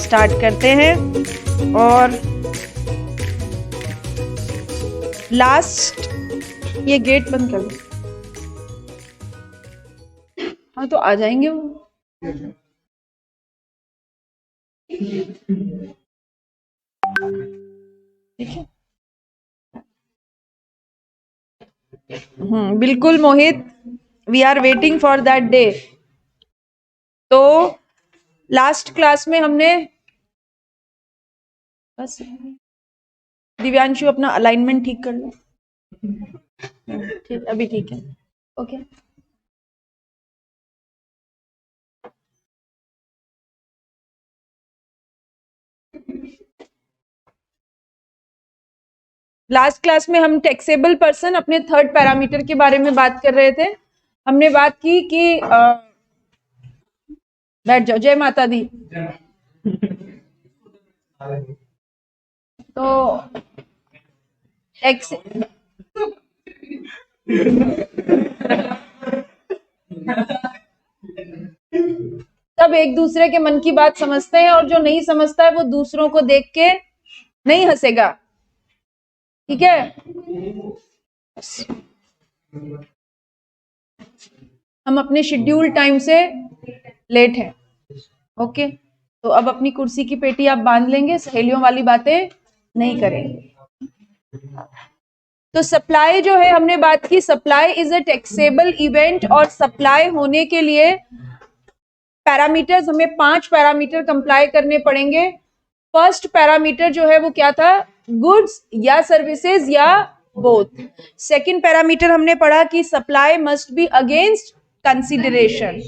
Start करते हैं। और लास्ट, ये गेट बंद कर दो। हाँ तो आ जाएंगे वो। ठीक है, बिल्कुल Mohit, we are waiting for that day. तो लास्ट क्लास में हमने बस, दिव्यांशु अपना अलाइनमेंट ठीक कर लो। ठीक, अभी ठीक है, ओके। लास्ट क्लास में हम टैक्सेबल पर्सन अपने थर्ड पैरामीटर के बारे में बात कर रहे थे। हमने बात की कि बैठ जाओ, जय माता दी। तो सब एक दूसरे के मन की बात समझते हैं, और जो नहीं समझता है वो दूसरों को देख के नहीं हंसेगा। ठीक है, हम अपने शेड्यूल टाइम से लेट हैं। ओके, तो अब अपनी कुर्सी की पेटी आप बांध लेंगे, सहेलियों वाली बातें नहीं करेंगे। तो सप्लाई जो है, हमने बात की, supply is a taxable event, और सप्लाई होने के लिए पैरामीटर्स, हमें 5 पैरामीटर कंप्लाई करने पड़ेंगे। फर्स्ट पैरामीटर जो है वो क्या था, गुड्स या सर्विसेज या बोथ। सेकंड पैरामीटर हमने पढ़ा कि supply must be against consideration.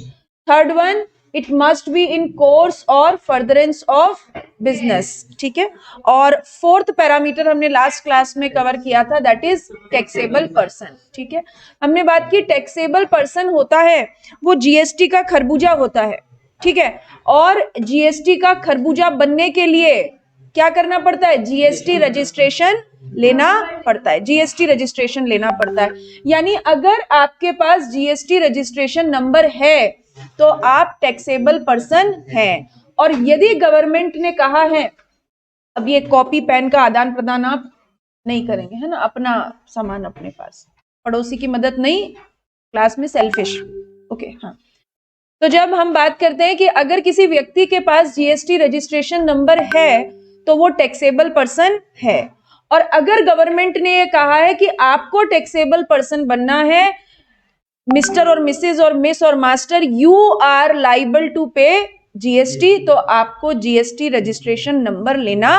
Third one, it must be in course और फर्दरेंस ऑफ बिजनेस। ठीक है, और फोर्थ पैरामीटर हमने लास्ट क्लास में कवर किया था, दैट इज टैक्सेबल पर्सन। ठीक है, हमने बात की टैक्सेबल पर्सन होता है वो जीएसटी का खरबूजा होता है। ठीक है, और जीएसटी का खरबूजा बनने के लिए क्या करना पड़ता है, जीएसटी रजिस्ट्रेशन लेना पड़ता है। जीएसटी रजिस्ट्रेशन लेना पड़ता है, यानी अगर आपके पास जीएसटी रजिस्ट्रेशन नंबर है तो आप टैक्सेबल पर्सन हैं। और यदि गवर्नमेंट ने कहा है, अब ये कॉपी पेन का आदान प्रदान आप नहीं करेंगे, है ना, अपना सामान अपने पास, पड़ोसी की मदद नहीं, क्लास में सेल्फिश। ओके, हाँ। तो जब हम बात करते हैं कि अगर किसी व्यक्ति के पास जीएसटी रजिस्ट्रेशन नंबर है तो वो टैक्सेबल पर्सन है। और अगर गवर्नमेंट ने ये कहा है कि आपको टैक्सेबल पर्सन बनना है, मिस्टर और मिसेज और मिस और master, you are liable to pay GST, तो आपको जीएसटी रजिस्ट्रेशन नंबर लेना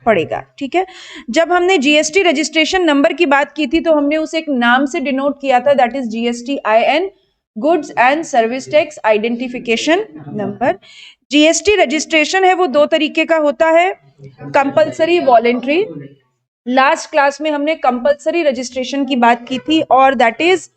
पड़ेगा। ठीक है, जब हमने जीएसटी रजिस्ट्रेशन नंबर की बात की थी तो हमने उसे एक नाम से डिनोट किया था, that is GST IN, goods and service tax identification number. GST registration है वो दो तरीके का होता है, कंपलसरी, वॉलेंट्री। लास्ट क्लास में हमने कंपलसरी रजिस्ट्रेशन की बात की थी, और दैट इज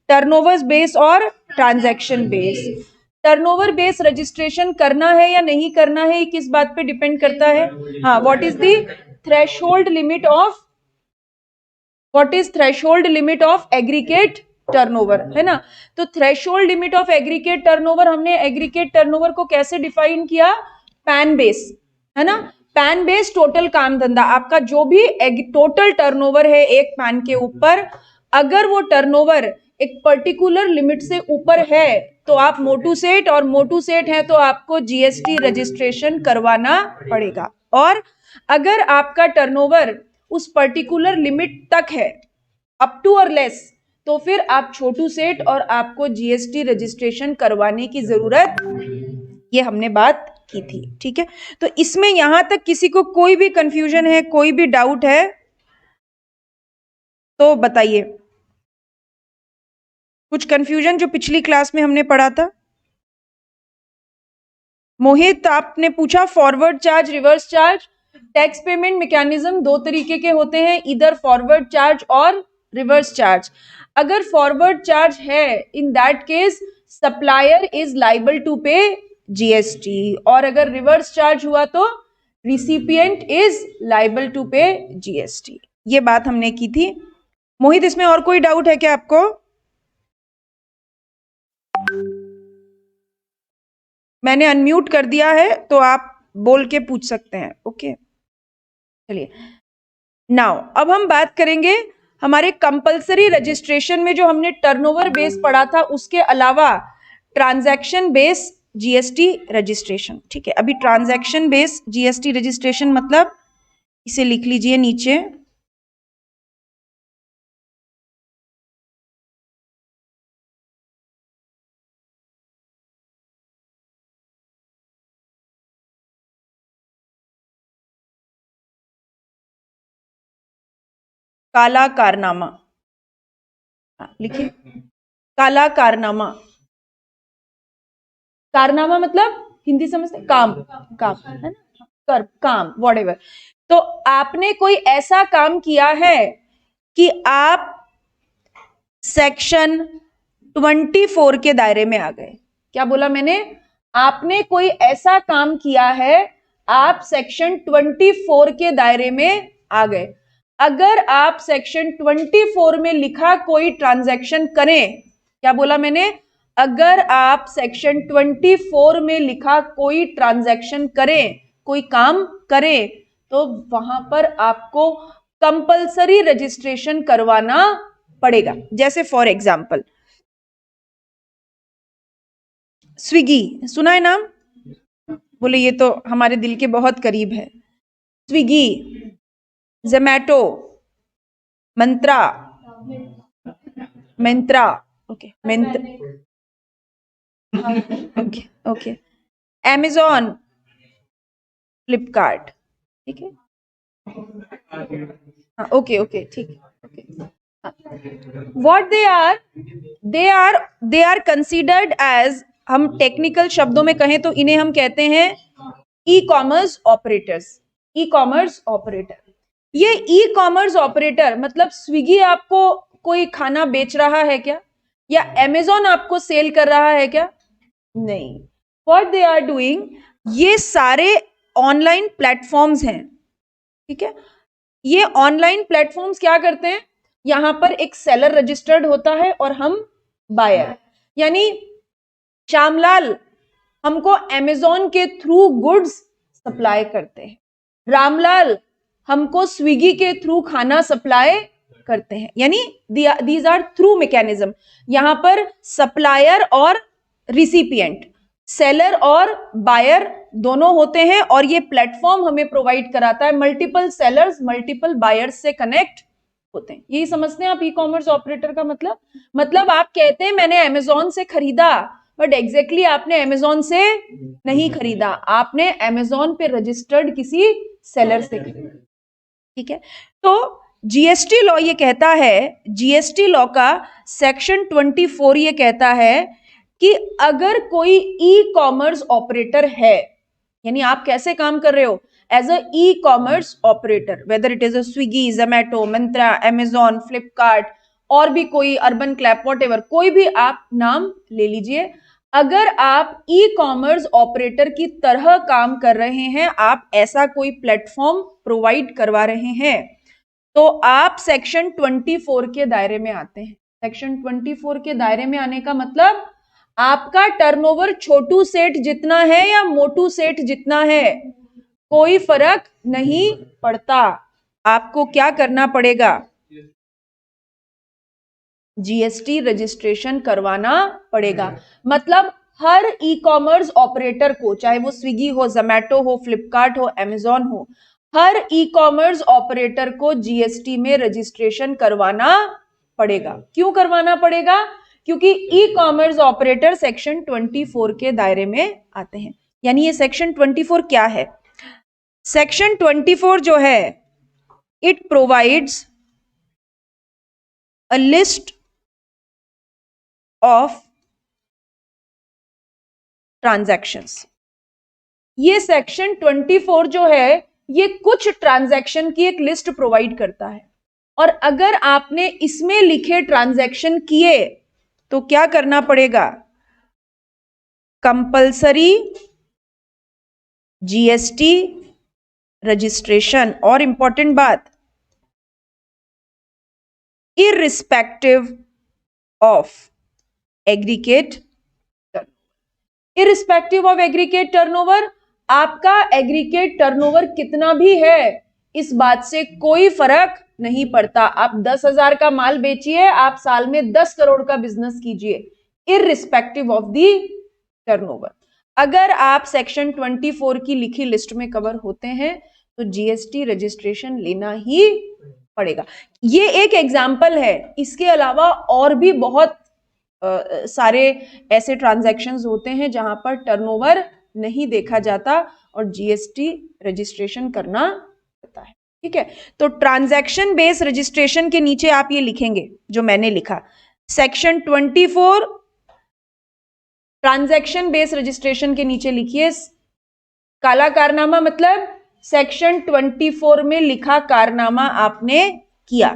टर्नओवर बेस और transaction base. Turnover base registration करना है या नहीं करना है, किस बात पे डिपेंड करता है, हाँ, what is the threshold limit of, what is threshold limit of aggregate turnover, है ना। तो threshold limit of aggregate turnover, हमने एग्रीगेट टर्नओवर को कैसे डिफाइन किया, पैन बेस, है ना। पैन बेस टोटल काम धंधा, आपका जो भी टोटल टर्नओवर है एक पैन के ऊपर, अगर वो टर्नओवर एक पर्टिकुलर लिमिट से ऊपर है तो आप मोटू सेठ, और मोटू सेठ है तो आपको जीएसटी रजिस्ट्रेशन करवाना पड़ेगा। और अगर आपका टर्नओवर उस पर्टिकुलर लिमिट तक है, अप टू और लेस, तो फिर आप छोटू सेठ और आपको जीएसटी रजिस्ट्रेशन करवाने की जरूरत, ये हमने बात की थी। ठीक है, तो इसमें यहां तक किसी को कोई भी कंफ्यूजन है, कोई भी डाउट है तो बताइए। कुछ कंफ्यूजन जो पिछली क्लास में हमने पढ़ा था। मोहित, आपने पूछा forward charge, reverse charge. Tax payment mechanism दो तरीके के होते हैं, इधर फॉरवर्ड चार्ज और रिवर्स चार्ज। अगर फॉरवर्ड चार्ज है, in that case supplier is liable to pay GST, और अगर रिवर्स चार्ज हुआ तो recipient is liable to pay GST. ये बात हमने की थी। मोहित, इसमें और कोई डाउट है क्या आपको? मैंने अनम्यूट कर दिया है तो आप बोल के पूछ सकते हैं। ओके, चलिए नाउ अब हम बात करेंगे हमारे कंपलसरी रजिस्ट्रेशन में जो हमने टर्नओवर बेस पढ़ा था उसके अलावा ट्रांजैक्शन बेस जीएसटी रजिस्ट्रेशन। ठीक है, अभी ट्रांजैक्शन बेस जीएसटी रजिस्ट्रेशन मतलब इसे लिख लीजिए नीचे, काला कारनामा। लिखिए, काला कारनामा। कारनामा मतलब हिंदी समझते, काम, काम है ना, कर, काम, व्हाटएवर। तो आपने कोई ऐसा काम किया है कि आप सेक्शन 24 के दायरे में आ गए। क्या बोला मैंने? आपने कोई ऐसा काम किया है, आप सेक्शन 24 के दायरे में आ गए। अगर आप सेक्शन 24 में लिखा कोई ट्रांजैक्शन करें, क्या बोला मैंने? अगर आप सेक्शन 24 में लिखा कोई ट्रांजैक्शन करें, कोई काम करें, तो वहां पर आपको कंपलसरी रजिस्ट्रेशन करवाना पड़ेगा। जैसे फॉर एग्जाम्पल स्विगी, सुना है नाम? बोले ये तो हमारे दिल के बहुत करीब है। Swiggy, Zomato, Myntra, Myntra, okay okay okay, Amazon, Flipkart, ठीक है, हाँ ओके ओके ठीक है। What they are considered as, हम टेक्निकल शब्दों में कहें तो इन्हें हम कहते हैं ई कॉमर्स ऑपरेटर्स। ई कॉमर्स ऑपरेटर, ये ई कॉमर्स ऑपरेटर मतलब स्विगी आपको कोई खाना बेच रहा है क्या, या अमेजॉन आपको सेल कर रहा है क्या? नहीं। व्हाट दे आर डूइंग, ये सारे ऑनलाइन प्लेटफॉर्म्स हैं। ठीक है, ये ऑनलाइन प्लेटफॉर्म्स क्या करते हैं, यहां पर एक सेलर रजिस्टर्ड होता है और हम बायर, यानी श्यामलाल हमको अमेजॉन के थ्रू गुड्स सप्लाई करते हैं, रामलाल हमको स्विगी के थ्रू खाना सप्लाई करते हैं, यानी दीज आर थ्रू मैकेनिज्म। यहां पर सप्लायर और रिसिपिएंट, सेलर और बायर दोनों होते हैं, और ये प्लेटफॉर्म हमें प्रोवाइड कराता है, मल्टीपल सेलर्स मल्टीपल बायर्स से कनेक्ट होते हैं। यही समझते हैं आप ई कॉमर्स ऑपरेटर का मतलब आप कहते हैं मैंने अमेजॉन से खरीदा, बट एग्जैक्टली आपने अमेजॉन से नहीं खरीदा, आपने अमेजॉन पे रजिस्टर्ड किसी सेलर से खरीदा। ठीक है, तो जीएसटी लॉ ये कहता है, जीएसटी लॉ का सेक्शन 24 ये कहता है कि अगर कोई ई कॉमर्स ऑपरेटर है, यानी आप कैसे काम कर रहे हो, as a e commerce operator, whether it is a Swiggy, Zomato, Myntra, Amazon, Flipkart, और भी कोई, अर्बन क्लैप, वॉटएवर, कोई भी आप नाम ले लीजिए। अगर आप ई कॉमर्स ऑपरेटर की तरह काम कर रहे हैं, आप ऐसा कोई प्लेटफॉर्म प्रोवाइड करवा रहे हैं, तो आप सेक्शन 24 के दायरे में आते हैं। सेक्शन 24 के दायरे में आने का मतलब आपका टर्नओवर छोटू सेठ जितना है या मोटू सेठ जितना है, कोई फर्क नहीं पड़ता। आपको क्या करना पड़ेगा? जीएसटी रजिस्ट्रेशन करवाना पड़ेगा। मतलब हर ई कॉमर्स ऑपरेटर को, चाहे वो स्विगी हो, जोमैटो हो, फ्लिपकार्ट हो, अमेजॉन हो, हर ई कॉमर्स ऑपरेटर को जीएसटी में रजिस्ट्रेशन करवाना पड़ेगा। क्यों करवाना पड़ेगा? क्योंकि ई कॉमर्स ऑपरेटर सेक्शन 24 के दायरे में आते हैं। यानी ये सेक्शन 24 क्या है? सेक्शन 24 जो है, it provides a list of transactions. ये सेक्शन 24 जो है, ये कुछ ट्रांजैक्शन की एक लिस्ट प्रोवाइड करता है, और अगर आपने इसमें लिखे ट्रांजैक्शन किए तो क्या करना पड़ेगा? Compulsory GST registration. और इंपॉर्टेंट बात, irrespective of aggregate, irrespective of aggregate turnover, आपका एग्रीगेट टर्नओवर कितना भी है इस बात से कोई फर्क नहीं पड़ता। आप 10,000 का माल बेचिए, आप साल में 10 करोड़ का बिजनेस कीजिए, इररिस्पेक्टिव ऑफ दी टर्नओवर। अगर आप सेक्शन 24 की लिखी लिस्ट में कवर होते हैं तो जीएसटी रजिस्ट्रेशन लेना ही पड़ेगा। ये एक एग्जाम्पल है, इसके अलावा और भी बहुत सारे ऐसे ट्रांजैक्शंस होते हैं जहां पर टर्नओवर नहीं देखा जाता और जीएसटी रजिस्ट्रेशन करना पड़ता है। ठीक है, तो ट्रांजैक्शन बेस्ड रजिस्ट्रेशन के नीचे आप ये लिखेंगे जो मैंने लिखा, सेक्शन 24 ट्रांजैक्शन बेस्ड रजिस्ट्रेशन के नीचे लिखिए काला कारनामा, मतलब सेक्शन 24 में लिखा कारनामा आपने किया।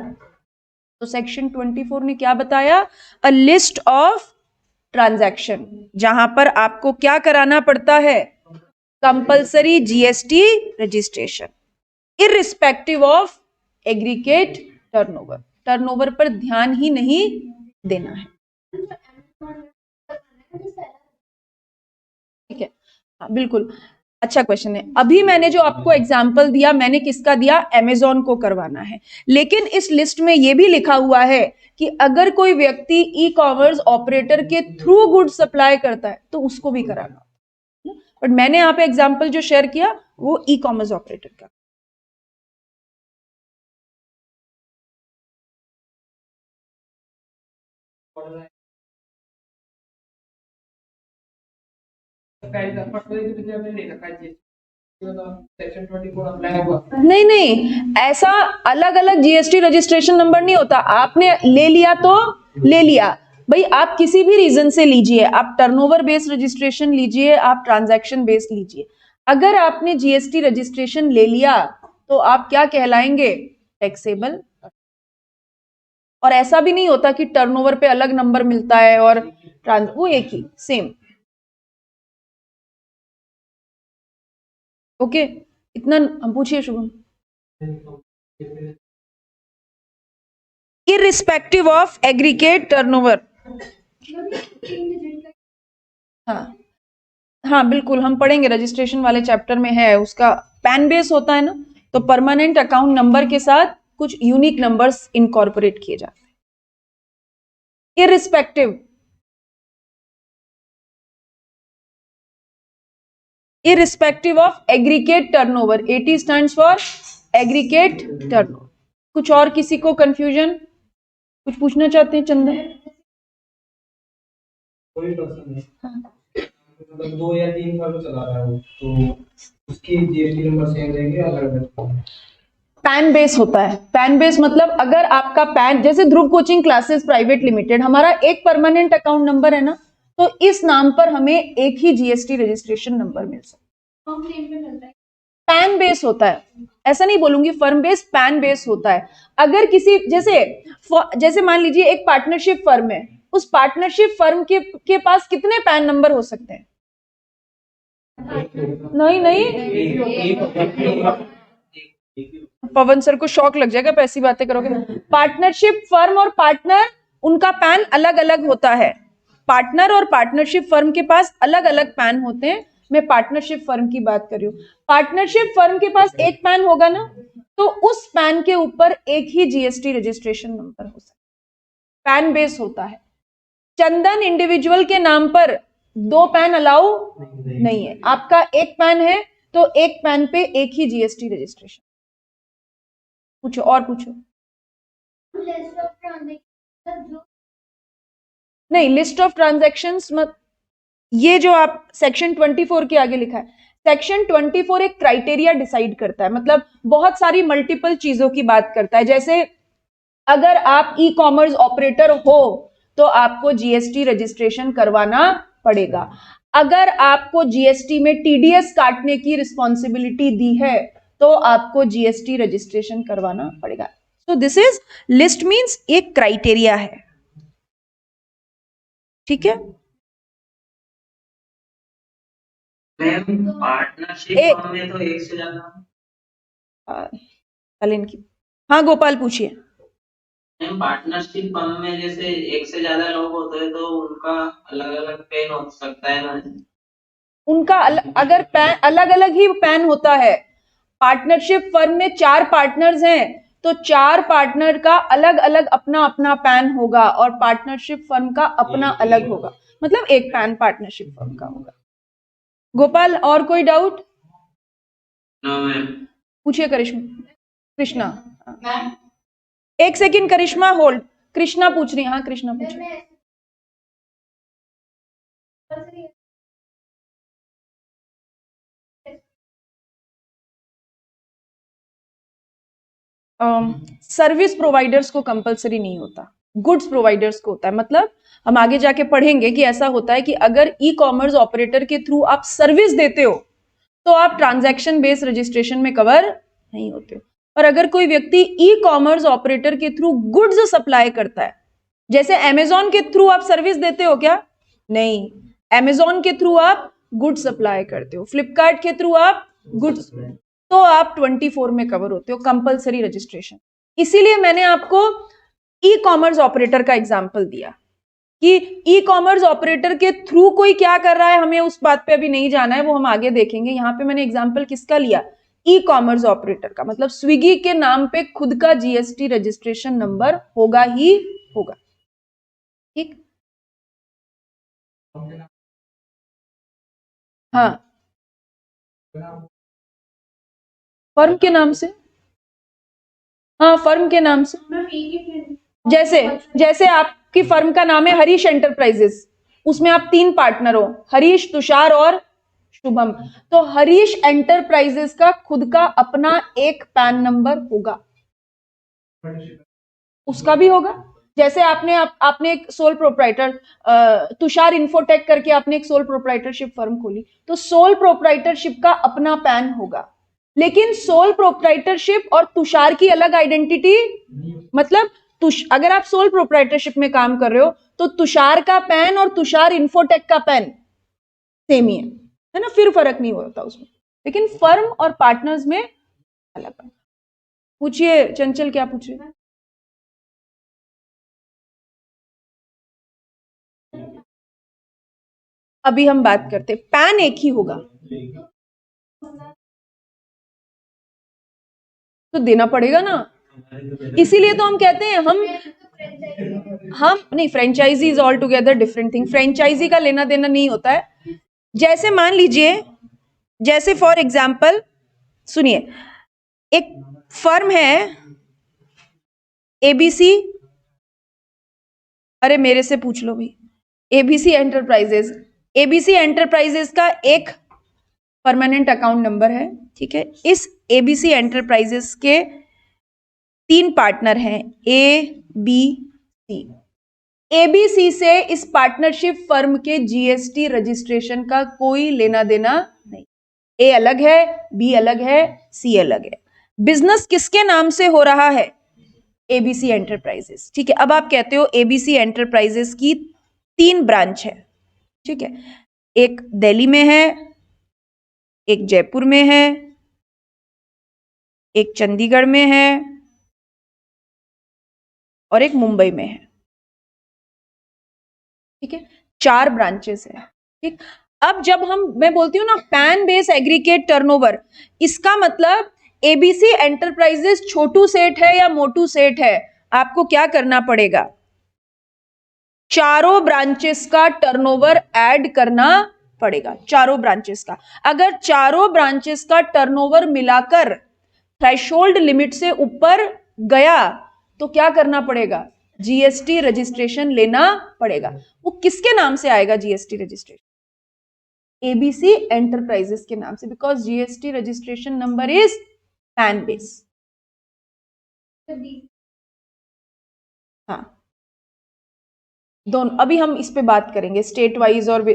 तो सेक्शन 24 ने क्या बताया, अ लिस्ट ऑफ ट्रांजैक्शन, जहां पर आपको क्या कराना पड़ता है, compulsory GST registration irrespective of aggregate turnover. Turnover पर ध्यान ही नहीं देना है। ठीक है, हाँ बिल्कुल, अच्छा क्वेश्चन है। अभी मैंने जो आपको एग्जाम्पल दिया, मैंने किसका दिया, अमेजोन को करवाना है, लेकिन इस लिस्ट में यह भी लिखा हुआ है कि अगर कोई व्यक्ति ई कॉमर्स ऑपरेटर के थ्रू गुड सप्लाई करता है तो उसको भी कराना। बट मैंने यहाँ पे एग्जाम्पल जो शेयर किया वो ई कॉमर्स ऑपरेटर का। नहीं नहीं, ऐसा अलग अलग जीएसटी रजिस्ट्रेशन नंबर नहीं होता। आपने ले लिया तो ले लिया भाई, आप किसी भी रीजन से लीजिए, आप टर्नओवर बेस्ड रजिस्ट्रेशन लीजिए, आप ट्रांजैक्शन बेस्ड लीजिए, अगर आपने जीएसटी रजिस्ट्रेशन ले लिया तो आप क्या कहलाएंगे, टैक्सेबल। और ऐसा भी नहीं होता कि टर्नओवर पे अलग नंबर मिलता है और वो एक ही सेम। ओके, इतना हम पूछिए Shubham. Irrespective of aggregate turnover, हाँ हाँ बिल्कुल, हम पढ़ेंगे, रजिस्ट्रेशन वाले चैप्टर में है, उसका पैन बेस होता है ना, तो परमानेंट अकाउंट नंबर के साथ कुछ यूनिक नंबर्स इनकॉर्पोरेट किए जाते हैं। Irrespective, irrespective of aggregate turnover, AT stands for aggregate turnover। कुछ और किसी को कंफ्यूजन, कुछ पूछना चाहते हैं चंदन? कोई पर्सन है, मतलब 2 या 3 साल चला रहा है वो, तो उसकी जीएसटी नंबर सेम रहेंगे अलग अलग? पैन बेस होता है। पैन बेस मतलब अगर आपका पैन, जैसे ध्रुव कोचिंग क्लासेस प्राइवेट लिमिटेड, हमारा एक परमानेंट अकाउंट नंबर है ना, तो इस नाम पर हमें एक ही जीएसटी रजिस्ट्रेशन नंबर मिल सकता है। पैन बेस होता है, ऐसा नहीं बोलूंगी फर्म बेस, पैन बेस होता है। अगर किसी जैसे मान लीजिए एक पार्टनरशिप फर्म है, उस पार्टनरशिप फर्म के पास कितने पैन नंबर हो सकते हैं? नहीं नहीं, पवन सर को शौक लग जाएगा, ऐसी बातें करोगे। पार्टनरशिप फर्म और पार्टनर, उनका पैन अलग अलग होता है। पार्टनर और पार्टनरशिप फर्म के पास अलग अलग पैन होते हैं। मैं पार्टनरशिप फर्म की बात कर रही हूँ। पार्टनरशिप फर्म के पास एक पैन होगा ना, तो उस पैन के ऊपर एक ही जीएसटी रजिस्ट्रेशन नंबर हो सकता है। पैन बेस होता है। चंदन इंडिविजुअल के नाम पर 2 पैन अलाउ नहीं है। आपका एक पैन है तो एक पैन पे एक ही जीएसटी रजिस्ट्रेशन। पूछो और पूछो। नहीं, लिस्ट ऑफ ट्रांजैक्शंस मत, ये जो आप सेक्शन 24 के आगे लिखा है, सेक्शन 24 एक क्राइटेरिया डिसाइड करता है, मतलब बहुत सारी मल्टीपल चीजों की बात करता है। जैसे अगर आप ई कॉमर्स ऑपरेटर हो तो आपको जीएसटी रजिस्ट्रेशन करवाना पड़ेगा। अगर आपको जीएसटी में टीडीएस काटने की रिस्पॉन्सिबिलिटी दी है तो आपको जीएसटी रजिस्ट्रेशन करवाना पड़ेगा। So this is list, means एक क्राइटेरिया है। ठीक है, पार्टनरशिप फर्म में तो एक से ज्यादा, हाँ गोपाल पूछिए। पार्टनरशिप फर्म में जैसे एक से ज्यादा लोग होते हैं तो उनका अलग अलग पेन हो सकता है ना? उनका अगर पैन अलग अलग ही पैन होता है, पार्टनरशिप फर्म में 4 पार्टनर्स हैं तो 4 पार्टनर का अलग अलग अपना अपना पैन होगा और पार्टनरशिप फर्म का अपना अलग होगा, मतलब एक पैन पार्टनरशिप फर्म का होगा। गोपाल और कोई डाउट? No ma'am. पूछिए कृष्णा। एक सेकंड करिश्मा होल्ड, कृष्णा पूछ रही है। हाँ कृष्णा पूछिए। सर्विस प्रोवाइडर्स को कंपलसरी नहीं होता, गुड्स प्रोवाइडर्स को होता है। मतलब हम आगे जाके पढ़ेंगे कि ऐसा होता है कि अगर ई कॉमर्स ऑपरेटर के थ्रू आप सर्विस देते हो तो आप ट्रांजैक्शन बेस्ड रजिस्ट्रेशन में कवर नहीं होते हो। और अगर कोई व्यक्ति ई कॉमर्स ऑपरेटर के थ्रू गुड्स सप्लाई करता है, जैसे अमेजॉन के थ्रू आप सर्विस देते हो क्या? नहीं, अमेजॉन के थ्रू आप गुड्स सप्लाई करते हो, फ्लिपकार्ट के थ्रू आप गुड्स, तो आप 24 में कवर होते हो, कंपलसरी रजिस्ट्रेशन। इसीलिए मैंने आपको ई कॉमर्स ऑपरेटर का एग्जांपल दिया कि ई कॉमर्स ऑपरेटर के थ्रू कोई क्या कर रहा है, हमें उस बात पे अभी नहीं जाना है, वो हम आगे देखेंगे। यहां पे मैंने एग्जांपल किसका लिया? ई कॉमर्स ऑपरेटर का। मतलब स्विगी के नाम पे खुद का जीएसटी रजिस्ट्रेशन नंबर होगा ही होगा। ठीक, हाँ, फर्म के नाम से, हाँ फर्म के नाम से। जैसे जैसे आपकी फर्म का नाम है हरीश एंटरप्राइजेस, उसमें आप 3 पार्टनर हो, हरीश, तुषार और शुभम, तो हरीश एंटरप्राइजेस का खुद का अपना एक पैन नंबर होगा, उसका भी होगा। जैसे आपने एक सोल प्रोप्राइटर, तुषार इन्फोटेक करके आपने एक सोल प्रोप्राइटरशिप फर्म खोली, तो सोल प्रोप्राइटरशिप का अपना पैन होगा। लेकिन सोल प्रोप्राइटरशिप और तुषार की अलग आइडेंटिटी, मतलब अगर आप सोल प्रोप्राइटरशिप में काम कर रहे हो तो तुषार का पैन और तुषार इन्फोटेक का पैन सेम ही है ना, फिर फर्क नहीं होता उसमें। लेकिन फर्म और पार्टनर्स में अलग है। पूछिए चंचल, क्या पूछ रहे? अभी हम बात करते, पैन एक ही होगा तो देना पड़ेगा ना, इसीलिए तो हम कहते हैं हम नहीं, franchisee is all together different thing. Franchisee का लेना देना नहीं होता है। जैसे मान लीजिए, जैसे फॉर एग्जाम्पल सुनिए, एक फर्म है एबीसी, अरे मेरे से पूछ लो भी, एबीसी एंटरप्राइजेस। एबीसी एंटरप्राइजेस का एक परमानेंट अकाउंट नंबर है, ठीक है। इस एबीसी एंटरप्राइजेस के 3 पार्टनर हैं, ए बी सी। एबीसी से इस पार्टनरशिप फर्म के जीएसटी रजिस्ट्रेशन का कोई लेना देना नहीं। ए अलग है, बी अलग है, सी अलग है। बिजनेस किसके नाम से हो रहा है? एबीसी एंटरप्राइजेस, ठीक है। अब आप कहते हो एबीसी एंटरप्राइजेस की 3 ब्रांच है, ठीक है। एक दिल्ली में है, एक जयपुर में है, एक चंडीगढ़ में है और एक मुंबई में है, ठीक है। 4 ब्रांचेस है, ठीक। अब जब मैं बोलती हूँ ना पैन बेस एग्रीगेट टर्नओवर, इसका मतलब एबीसी एंटरप्राइजेस छोटू सेठ है या मोटू सेठ है, आपको क्या करना पड़ेगा? चारों ब्रांचेस का टर्नओवर ऐड करना पड़ेगा, चारों ब्रांचेस का। अगर चारों ब्रांचेस का टर्नओवर मिलाकर थ्रेशोल्ड लिमिट से ऊपर गया तो क्या करना पड़ेगा? जीएसटी रजिस्ट्रेशन लेना पड़ेगा। वो किसके नाम से आएगा जीएसटी रजिस्ट्रेशन? एबीसी एंटरप्राइजेस के नाम से, because GST registration number is pan base. हाँ, दोनों अभी हम इस पे बात करेंगे, स्टेट वाइज और,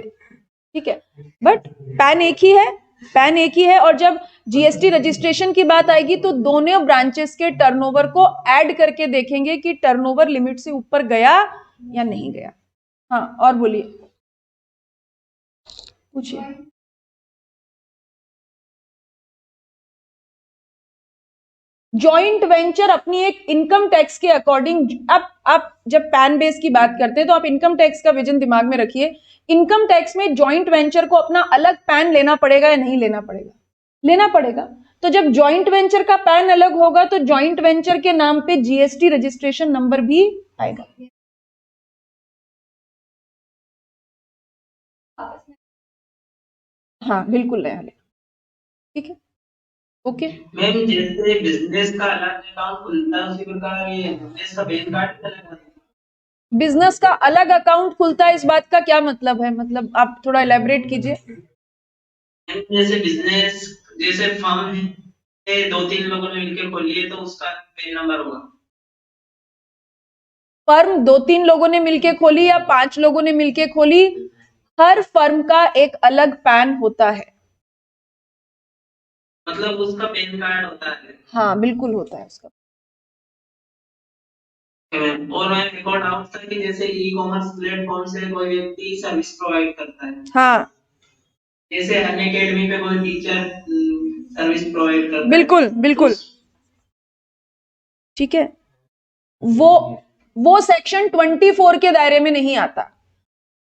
ठीक है। बट पैन एक ही है, पैन एक ही है। और जब जीएसटी रजिस्ट्रेशन की बात आएगी तो दोनों ब्रांचेस के टर्नओवर को ऐड करके देखेंगे कि टर्नओवर लिमिट से ऊपर गया या नहीं गया। हाँ, और बोलिए, पूछिए। जॉइंट वेंचर अपनी एक इनकम टैक्स के अकॉर्डिंग, अब आप जब पैन बेस की बात करते हैं तो आप इनकम टैक्स का विजन दिमाग में रखिए। इनकम टैक्स में जॉइंट वेंचर को अपना अलग पैन लेना पड़ेगा या नहीं लेना पड़ेगा? लेना पड़ेगा। तो जब जॉइंट वेंचर का पैन अलग होगा तो जॉइंट वेंचर के नाम पे जीएसटी रजिस्ट्रेशन नंबर भी आएगा। हाँ बिल्कुल नया लेना, ठीक है, ओके। मैम जैसे बिजनेस का अलग अकाउंट खुलता है उसी प्रकार ये बिजनेस का पैन कार्ड अलग है। बिजनेस का अलग अकाउंट खुलता है, इस बात का क्या मतलब है? मतलब आप थोड़ा इलेबोरेट कीजिए। जैसे बिजनेस, जैसे फर्म है, 2-3 लोगों ने मिलकर खोली है तो उसका पैन नंबर होगा। फर्म 2-3 लोगों ने मिलके खोली या 5 लोगों ने मिलके खोली, हर फर्म का एक अलग पैन होता है। मतलब उसका पैन कार्ड होता है। हाँ बिल्कुल होता है उसका। और मैं एक और डाउट था कि जैसे ई कॉमर्स प्लेटफॉर्म से कोई व्यक्ति सर्विस प्रोवाइड करता है, हाँ जैसे अन अकेडमी पे कोई टीचर सर्विस प्रोवाइड करता है, बिल्कुल बिल्कुल, ठीक है, वो सेक्शन 24 के दायरे में नहीं आता।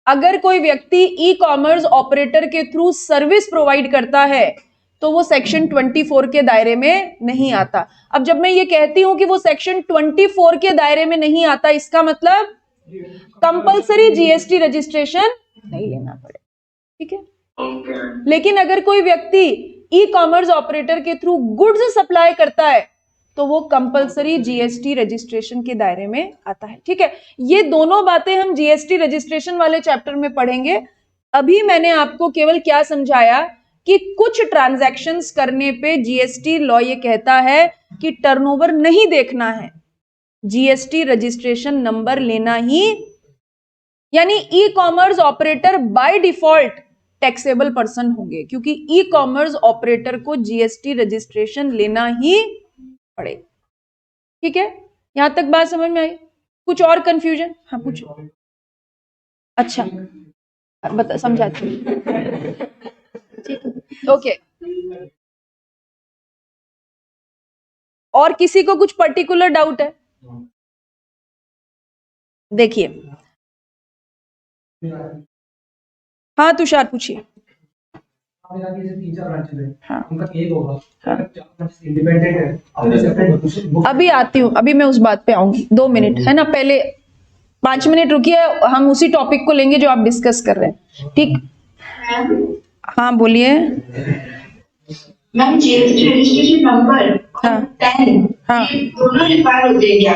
अगर कोई व्यक्ति ई कॉमर्स ऑपरेटर के थ्रू सर्विस प्रोवाइड करता है तो वो सेक्शन 24 के दायरे में नहीं आता। अब जब मैं ये कहती हूं कि वो सेक्शन 24 के दायरे में नहीं आता, इसका मतलब कंपलसरी जीएसटी रजिस्ट्रेशन नहीं लेना पड़ेगा, ठीक है। लेकिन अगर कोई व्यक्ति ई कॉमर्स ऑपरेटर के थ्रू गुड्स सप्लाई करता है तो वो कंपलसरी जीएसटी रजिस्ट्रेशन के दायरे में आता है, ठीक है। ये दोनों बातें हम जीएसटी रजिस्ट्रेशन वाले चैप्टर में पढ़ेंगे। अभी मैंने आपको केवल क्या समझाया कि कुछ ट्रांजैक्शंस करने पे जीएसटी लॉ ये कहता है कि टर्नओवर नहीं देखना है, जीएसटी रजिस्ट्रेशन नंबर लेना ही, यानी ई commerce operator by default taxable person होंगे क्योंकि ई कॉमर्स ऑपरेटर को जीएसटी रजिस्ट्रेशन लेना ही पड़ेगा, ठीक है। यहां तक बात समझ में आई? कुछ और कंफ्यूजन? हाँ पूछो। अच्छा बता, समझाती हूँ, ठीक है, ओके। और किसी को कुछ पर्टिकुलर डाउट है? देखिए, हाँ तुषार पूछिए। हाँ अभी आती हूँ, अभी मैं उस बात पे आऊंगी, 2 मिनट है ना, पहले 5 मिनट रुकिए, हम उसी टॉपिक को लेंगे जो आप डिस्कस कर रहे हैं, ठीक। हाँ बोलिए। मैम जीएसटी रजिस्ट्रेशन नंबर हाँ पैन हाँ, दोनों रिक्वायर होते हैं क्या?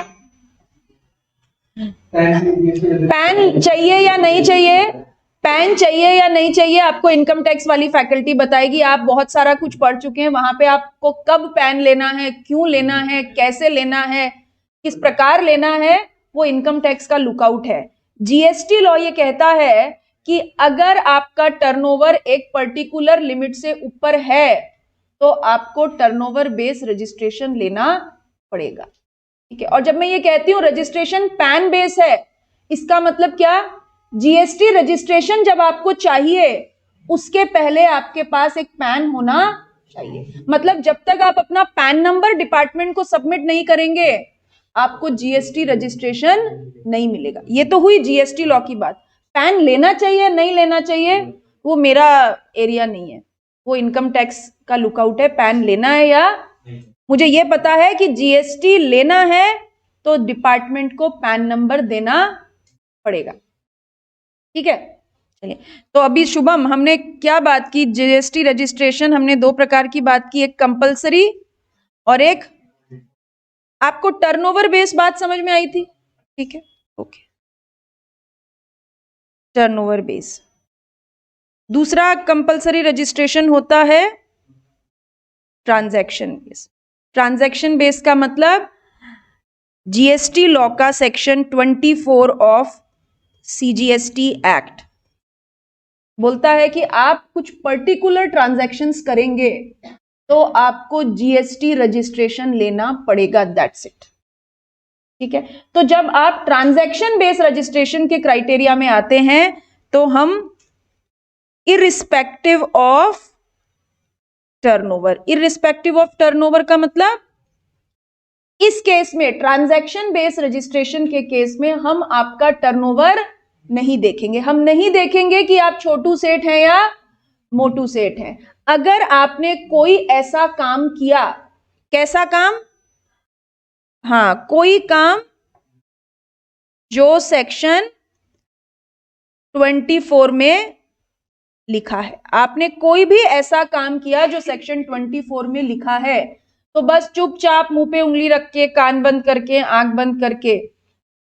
पैन चाहिए या नहीं चाहिए? पैन चाहिए या नहीं चाहिए आपको इनकम टैक्स वाली फैकल्टी बताएगी। आप बहुत सारा कुछ पढ़ चुके हैं, वहां पे आपको कब पैन लेना है, क्यों लेना है, कैसे लेना है, किस प्रकार लेना है, वो इनकम टैक्स का लुकआउट है। जीएसटी लॉ ये कहता है कि अगर आपका टर्नओवर एक पर्टिकुलर लिमिट से ऊपर है तो आपको टर्नओवर बेस रजिस्ट्रेशन लेना पड़ेगा, ठीक है। और जब मैं ये कहती हूं रजिस्ट्रेशन पैन बेस है, इसका मतलब क्या? जीएसटी रजिस्ट्रेशन जब आपको चाहिए उसके पहले आपके पास एक पैन होना चाहिए। मतलब जब तक आप अपना पैन नंबर डिपार्टमेंट को सबमिट नहीं करेंगे आपको जीएसटी रजिस्ट्रेशन नहीं मिलेगा। ये तो हुई जीएसटी लॉ की बात। पैन लेना चाहिए नहीं लेना चाहिए वो मेरा एरिया नहीं है, वो इनकम टैक्स का लुकआउट है। पैन लेना है या मुझे ये पता है कि जीएसटी लेना है तो डिपार्टमेंट को पैन नंबर देना पड़ेगा, ठीक है। चलिए, तो अभी शुभम हमने क्या बात की? जीएसटी रजिस्ट्रेशन हमने 2 प्रकार की बात की, एक कंपलसरी और एक, आपको टर्नओवर बेस बात समझ में आई थी? ठीक है, ओके। Turnover base. दूसरा कंपलसरी रजिस्ट्रेशन होता है ट्रांजैक्शन बेस। ट्रांजैक्शन बेस का मतलब जीएसटी लॉ का सेक्शन 24 ऑफ सीजीएसटी एक्ट बोलता है कि आप कुछ पर्टिकुलर ट्रांजैक्शंस करेंगे तो आपको जीएसटी रजिस्ट्रेशन लेना पड़ेगा, दैट्स इट, ठीक है। तो जब आप ट्रांजैक्शन बेस्ड रजिस्ट्रेशन के क्राइटेरिया में आते हैं तो हम irrespective of turnover, irrespective of turnover का मतलब इस केस में ट्रांजैक्शन बेस्ड रजिस्ट्रेशन के केस में हम आपका टर्नओवर नहीं देखेंगे। हम नहीं देखेंगे कि आप छोटू सेठ हैं या मोटू सेठ हैं। अगर आपने कोई ऐसा काम किया, कैसा काम? हाँ, कोई काम जो सेक्शन 24 में लिखा है, आपने कोई भी ऐसा काम किया जो सेक्शन 24 में लिखा है, तो बस चुपचाप मुंह पे उंगली रख के, कान बंद करके, आंख बंद करके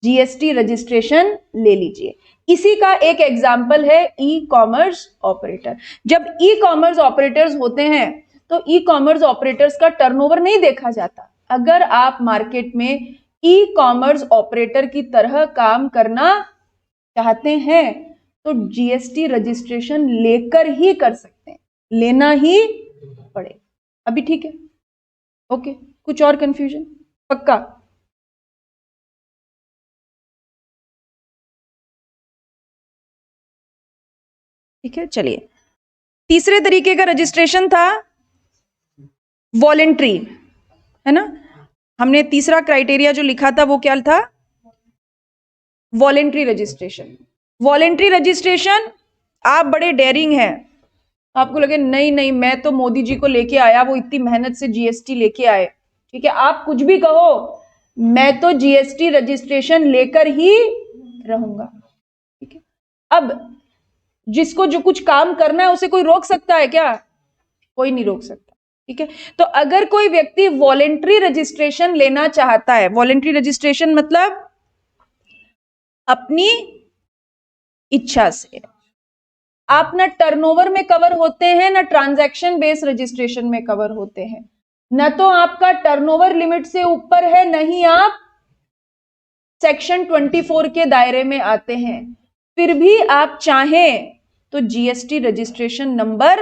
जीएसटी रजिस्ट्रेशन ले लीजिए। इसी का एक एग्जाम्पल है ई कॉमर्स ऑपरेटर। जब ई कॉमर्स ऑपरेटर्स होते हैं तो ई कॉमर्स ऑपरेटर्स का टर्नओवर नहीं देखा जाता। अगर आप मार्केट में ई कॉमर्स ऑपरेटर की तरह काम करना चाहते हैं तो जीएसटी रजिस्ट्रेशन लेकर ही कर सकते हैं, लेना ही पड़ेगा। अभी ठीक है? ओके, कुछ और कंफ्यूजन? पक्का? ठीक है, चलिए। तीसरे तरीके का रजिस्ट्रेशन था वॉलेंट्री, है ना? हमने तीसरा क्राइटेरिया जो लिखा था वो क्या था? Voluntary registration. वॉलेंट्री रजिस्ट्रेशन, आप बड़े डेयरिंग हैं, आपको लगे नहीं नहीं मैं तो मोदी जी को लेके आया, वो इतनी मेहनत से जीएसटी लेके आए, ठीक है, आप कुछ भी कहो, मैं तो जीएसटी रजिस्ट्रेशन लेकर ही रहूंगा, ठीक है। अब जिसको जो कुछ काम करना है उसे कोई रोक सकता है क्या? कोई नहीं रोक सकता, ठीक है। तो अगर कोई व्यक्ति वॉलेंट्री रजिस्ट्रेशन लेना चाहता है, वॉलेंट्री रजिस्ट्रेशन मतलब अपनी इच्छा से, आप ना टर्नओवर में कवर होते हैं ना ट्रांजैक्शन बेस्ड रजिस्ट्रेशन में कवर होते हैं, न तो आपका टर्नओवर लिमिट से ऊपर है, नहीं आप सेक्शन 24 के दायरे में आते हैं, फिर भी आप चाहें तो जीएसटी रजिस्ट्रेशन नंबर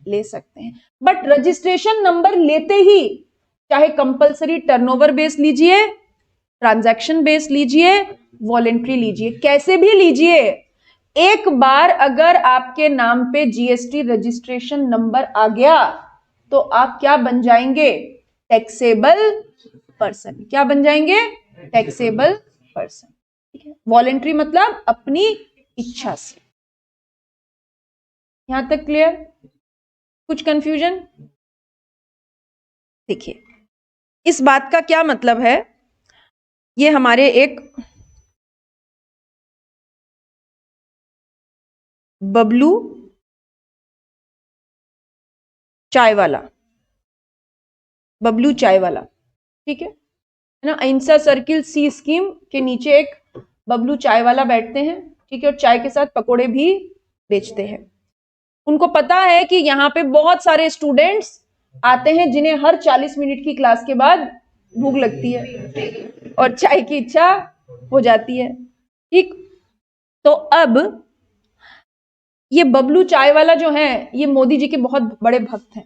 ले सकते हैं। बट रजिस्ट्रेशन नंबर लेते ही चाहे कंपलसरी टर्नओवर बेस लीजिए, ट्रांजैक्शन बेस लीजिए, वॉलेंट्री लीजिए, कैसे भी लीजिए, एक बार अगर आपके नाम पे जीएसटी रजिस्ट्रेशन नंबर आ गया तो आप क्या बन जाएंगे? Taxable person. क्या बन जाएंगे? टैक्सेबल पर्सन, ठीक है। वॉलेंट्री मतलब अपनी इच्छा से। यहां तक क्लियर? कुछ कंफ्यूजन? देखिए, इस बात का क्या मतलब है, ये हमारे एक बबलू चाय वाला, बबलू चाय वाला, ठीक है ना, अहिंसा सर्किल सी स्कीम के नीचे एक बबलू चाय वाला बैठते हैं, ठीक है, और चाय के साथ पकोड़े भी बेचते हैं। उनको पता है कि यहाँ पे बहुत सारे स्टूडेंट्स आते हैं जिन्हें हर 40 मिनट की क्लास के बाद भूख लगती है और चाय की इच्छा हो जाती है, ठीक। तो अब ये बबलू चाय वाला जो है ये मोदी जी के बहुत बड़े भक्त हैं,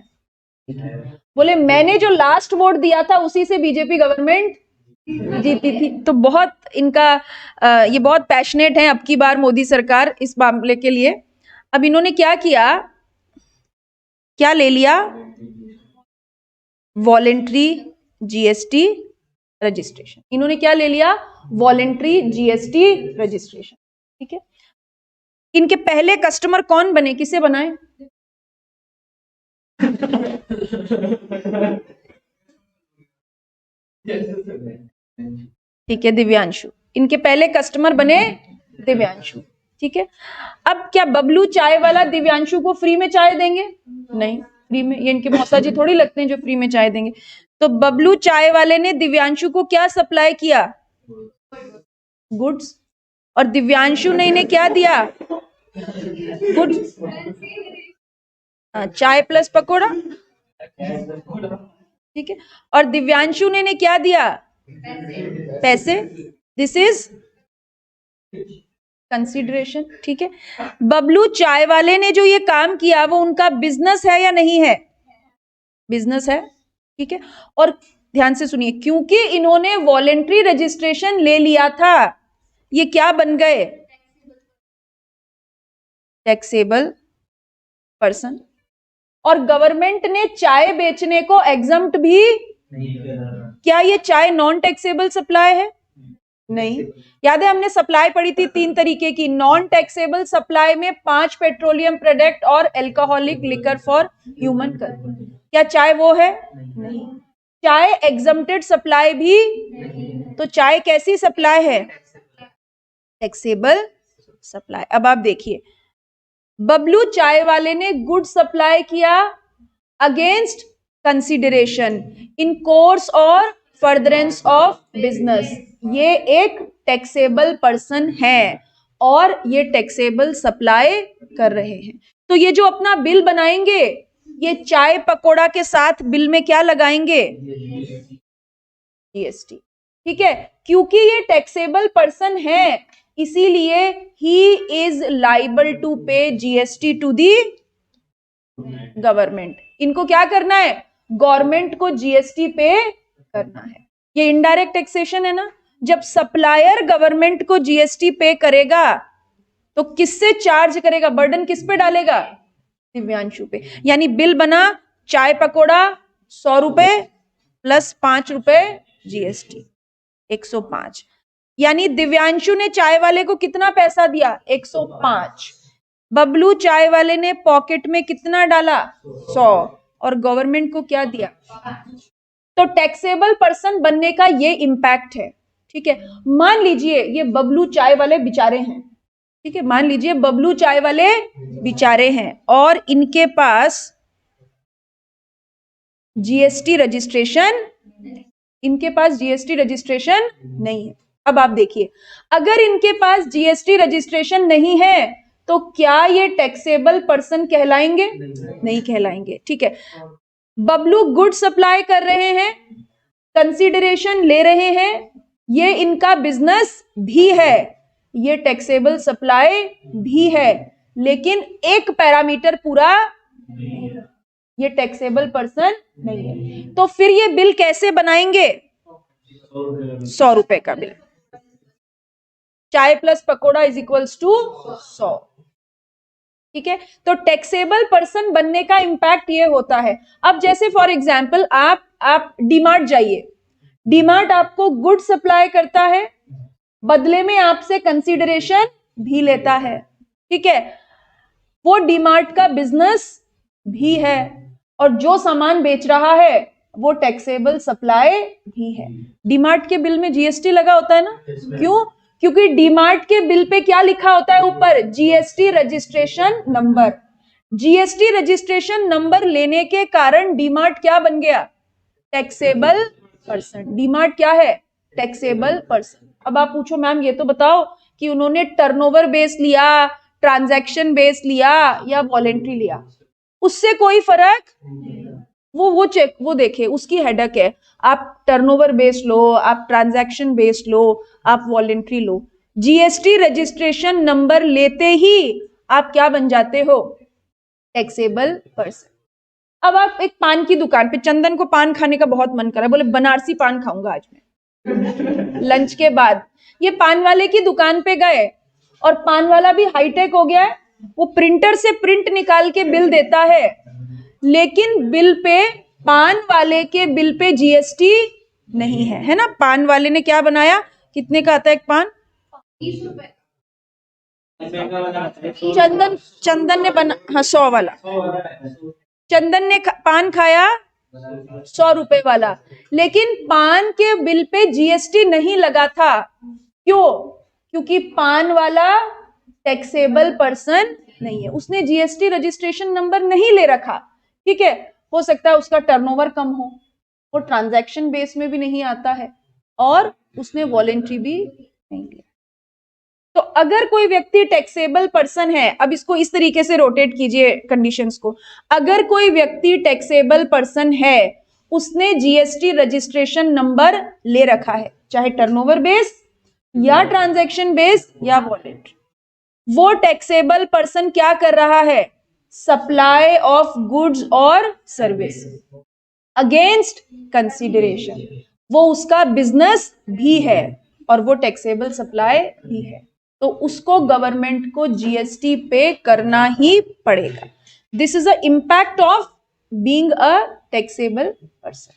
बोले मैंने जो लास्ट वोट दिया था उसी से बीजेपी गवर्नमेंट जीती थी। तो बहुत इनका ये बहुत पैशनेट है अब की बार मोदी सरकार इस मामले के लिए। अब इन्होंने क्या किया, क्या ले लिया? Voluntary GST registration. इन्होंने क्या ले लिया? वॉलेंट्री जीएसटी रजिस्ट्रेशन, ठीक है। इनके पहले कस्टमर कौन बने, किसे बनाए? ठीक है, दिव्यांशु। इनके पहले कस्टमर बने दिव्यांशु, ठीक है। अब क्या बबलू चाय वाला दिव्यांशु को फ्री में चाय देंगे? नहीं, फ्री में, ये इनके मौसा जी थोड़ी लगते हैं जो फ्री में चाय देंगे। तो बबलू चाय वाले ने दिव्यांशु को क्या सप्लाई किया? गुड्स। और दिव्यांशु ने इन्हें क्या दिया? गुड्स। चाय प्लस पकोड़ा, ठीक है। और दिव्यांशु ने इन्हें क्या दिया? पैसे। दिस इज कंसिडरेशन, ठीक है। बबलू चाय वाले ने जो ये काम किया वो उनका बिजनेस है या नहीं है? बिजनेस है, ठीक है। और ध्यान से सुनिए, क्योंकि इन्होंने वॉलेंट्री रजिस्ट्रेशन ले लिया था, ये क्या बन गए? Taxable person. और गवर्नमेंट ने चाय बेचने को एग्जम्प्ट भी क्या ये चाय नॉन टैक्सेबल सप्लाई है? नहीं। याद है हमने सप्लाई पढ़ी थी 3 तरीके की। नॉन टैक्सेबल सप्लाई में 5 पेट्रोलियम प्रोडक्ट और alcoholic liquor for human consume. क्या चाय वो है? नहीं। चाय एग्जम्प्टेड सप्लाई भी? तो चाय कैसी सप्लाई है? Taxable supply. अब आप देखिए, बबलू चाय वाले ने गुड सप्लाई किया अगेंस्ट कंसिडरेशन इन कोर्स और फर्दरेंस ऑफ बिजनेस। ये एक टैक्सेबल पर्सन है और ये टैक्सेबल सप्लाई कर रहे हैं। तो ये जो अपना बिल बनाएंगे, ये चाय पकोड़ा के साथ बिल में क्या लगाएंगे? जीएसटी। ठीक है, क्योंकि ये टैक्सेबल पर्सन है इसीलिए he is liable to pay GST to the government. इनको क्या करना है? गवर्नमेंट को जीएसटी पे करना है। ये इनडायरेक्ट टैक्सेशन है ना। जब सप्लायर गवर्नमेंट को जीएसटी पे करेगा तो किससे चार्ज करेगा? बर्डन किस पे डालेगा? दिव्यांशु पे। यानी बिल बना चाय पकोड़ा 100 रुपए प्लस 5 रुपए जीएसटी 105। यानी दिव्यांशु ने चाय वाले को कितना पैसा दिया? 105। बबलू चाय वाले ने पॉकेट में कितना डाला? 100। और गवर्नमेंट को क्या दिया? तो टैक्सेबल पर्सन बनने का ये इंपैक्ट है। ठीक है, मान लीजिए ये बबलू चाय वाले बेचारे हैं। ठीक है, मान लीजिए बबलू चाय वाले बेचारे हैं और इनके पास जीएसटी रजिस्ट्रेशन नहीं है। अब आप देखिए, अगर इनके पास जीएसटी रजिस्ट्रेशन नहीं है तो क्या ये टैक्सेबल पर्सन कहलाएंगे? नहीं कहलाएंगे। ठीक है, बबलू गुड सप्लाई कर रहे हैं, कंसीडरेशन ले रहे हैं, ये इनका बिजनेस भी है, ये टैक्सेबल सप्लाई भी है, लेकिन एक पैरामीटर पूरा, ये टैक्सेबल पर्सन नहीं है। तो फिर ये बिल कैसे बनाएंगे? 100 रुपए का बिल। चाय plus pakora is equals to 100। ठीक है, तो टैक्सेबल पर्सन बनने का इंपैक्ट ये होता है। अब जैसे फॉर एग्जांपल आप डीमार्ट जाइए, डीमार्ट आपको गुड सप्लाई करता है, बदले में आपसे कंसीडरेशन भी लेता है। ठीक है, वो डीमार्ट का बिजनेस भी है और जो सामान बेच रहा है वो टैक्सेबल सप्लाई भी है। डीमार्ट के बिल में जीएसटी लगा होता है ना। क्यों? क्योंकि डीमार्ट के बिल पे क्या लिखा होता है ऊपर? GST registration number. GST registration number लेने के कारण डीमार्ट क्या बन गया? Taxable person. डीमार्ट क्या है? Taxable person. अब आप पूछो मैम ये तो बताओ कि उन्होंने टर्नओवर बेस लिया, ट्रांजैक्शन बेस लिया या वॉलेंट्री लिया, उससे कोई फर्क? वो देखे, उसकी हेडक है। आप टर्नओवर बेस लो, आप ट्रांजैक्शन बेस लो, आप वॉलेंट्री लो, जीएसटी रजिस्ट्रेशन नंबर लेते ही आप क्या बन जाते हो? Taxable person. अब आप एक पान की दुकान पे, चंदन को पान खाने का बहुत मन कर रहा है, बोले बनारसी पान खाऊंगा आज मैं लंच के बाद। ये पान वाले की दुकान पे गए और पान वाला भी हाईटेक हो गया है, वो प्रिंटर से प्रिंट निकाल के बिल देता है, लेकिन बिल पे, पान वाले के बिल पे जीएसटी नहीं है, है ना। पान वाले ने क्या बनाया? कितने का आता है एक पान? 30 रुपए। चंदन ने बना, हाँ 100 वाला। चंदन ने पान खाया 100 रुपए वाला, लेकिन पान के बिल पे जीएसटी नहीं लगा था। क्यों? क्योंकि पान वाला टैक्सेबल पर्सन नहीं है, उसने जीएसटी रजिस्ट्रेशन नंबर नहीं ले रखा। ठीक है, हो सकता है उसका टर्नओवर कम हो, वो ट्रांजैक्शन बेस में भी नहीं आता है और उसने वॉलेंट्री भी नहीं लिया। तो अगर कोई व्यक्ति टैक्सेबल पर्सन है, अब इसको इस तरीके से रोटेट कीजिए कंडीशंस को। अगर कोई व्यक्ति टैक्सेबल पर्सन है, उसने जीएसटी रजिस्ट्रेशन नंबर ले रखा है, चाहे टर्नओवर बेस या ट्रांजैक्शन बेस या वॉलेंट्री, वो टैक्सेबल पर्सन क्या कर रहा है? सप्लाई ऑफ गुड्स और सर्विस अगेंस्ट कंसीडरेशन। वो उसका बिजनेस भी है और वो टैक्सेबल सप्लाई भी है, तो उसको गवर्नमेंट को जीएसटी पे करना ही पड़ेगा। This is a impact of being a taxable person.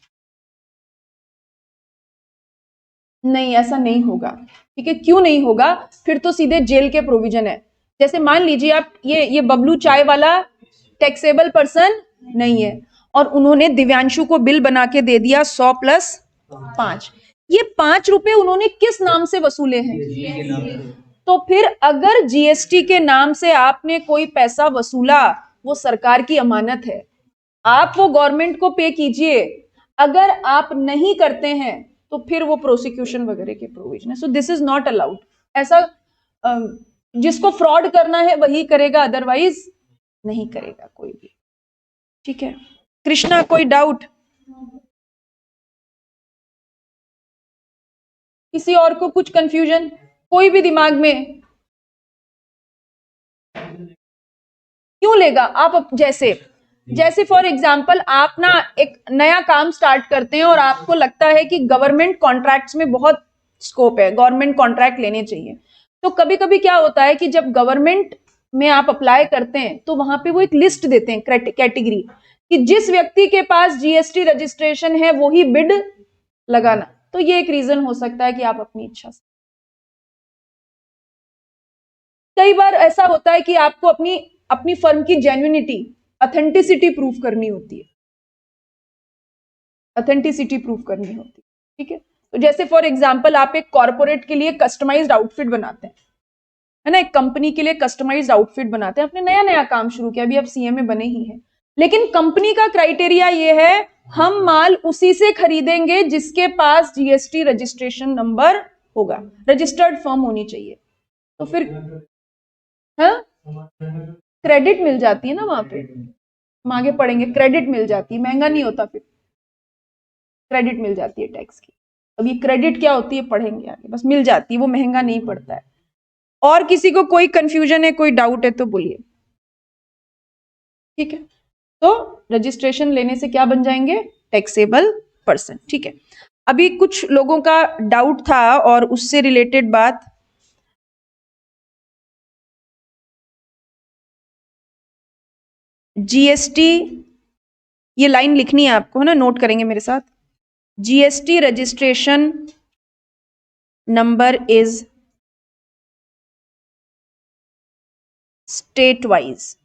नहीं, ऐसा नहीं होगा। ठीक है, क्यों नहीं होगा? फिर तो सीधे जेल के प्रोविजन है। जैसे मान लीजिए आप ये बबलू चाय वाला टैक्सेबल पर्सन नहीं है और उन्होंने दिव्यांशु को बिल बना के दे दिया 100 + 5। ये 5 रुपए उन्होंने किस नाम से वसूले हैं? तो फिर अगर जीएसटी के नाम से आपने कोई पैसा वसूला, वो सरकार की अमानत है, आप वो गवर्नमेंट को पे कीजिए। अगर आप नहीं करते हैं तो फिर वो प्रोसिक्यूशन वगैरह के प्रोविजन है। So this is not allowed. ऐसा जिसको फ्रॉड करना है वही करेगा, अदरवाइज नहीं करेगा कोई भी। ठीक है कृष्णा, कोई डाउट? किसी और को कुछ कंफ्यूजन कोई भी दिमाग में? क्यों लेगा? आप जैसे फॉर एग्जाम्पल आप ना एक नया काम स्टार्ट करते हैं और आपको लगता है कि गवर्नमेंट कॉन्ट्रैक्ट्स में बहुत स्कोप है, गवर्नमेंट कॉन्ट्रैक्ट लेने चाहिए। तो कभी कभी क्या होता है कि जब गवर्नमेंट में आप अप्लाई करते हैं तो वहां पे वो एक लिस्ट देते हैं, कैटेगरी, कि जिस व्यक्ति के पास जीएसटी रजिस्ट्रेशन है वो ही बिड लगाना। तो ये एक रीजन हो सकता है कि आप अपनी इच्छा से। कई बार ऐसा होता है कि आपको अपनी फर्म की जेन्युइनिटी, ऑथेंटिसिटी प्रूफ करनी होती है, ऑथेंटिसिटी प्रूफ करनी होती है। ठीक है, तो जैसे फॉर एग्जांपल आप एक कॉर्पोरेट के लिए कस्टमाइज्ड आउटफिट बनाते हैं, है ना, एक कंपनी के लिए कस्टमाइज्ड आउटफिट बनाते हैं, आपने नया काम शुरू किया, अभी आप सीएमए बने ही हैं, लेकिन कंपनी का क्राइटेरिया ये है हम माल उसी से खरीदेंगे जिसके पास जीएसटी रजिस्ट्रेशन नंबर होगा, रजिस्टर्ड फर्म होनी चाहिए। तो फिर क्रेडिट मिल जाती है ना, वहां पे हम आगे पढ़ेंगे, क्रेडिट मिल जाती है, महंगा नहीं होता, फिर क्रेडिट मिल जाती है टैक्स की। अब ये क्रेडिट क्या होती है पढ़ेंगे आगे, बस मिल जाती है, वो महंगा नहीं पड़ता है। और किसी को कोई कंफ्यूजन है, कोई डाउट है तो बोलिए। ठीक है, तो रजिस्ट्रेशन लेने से क्या बन जाएंगे? Taxable person. ठीक है, अभी कुछ लोगों का डाउट था और उससे रिलेटेड बात, जीएसटी, ये लाइन लिखनी है आपको, है ना, नोट करेंगे मेरे साथ। GST registration number is state wise,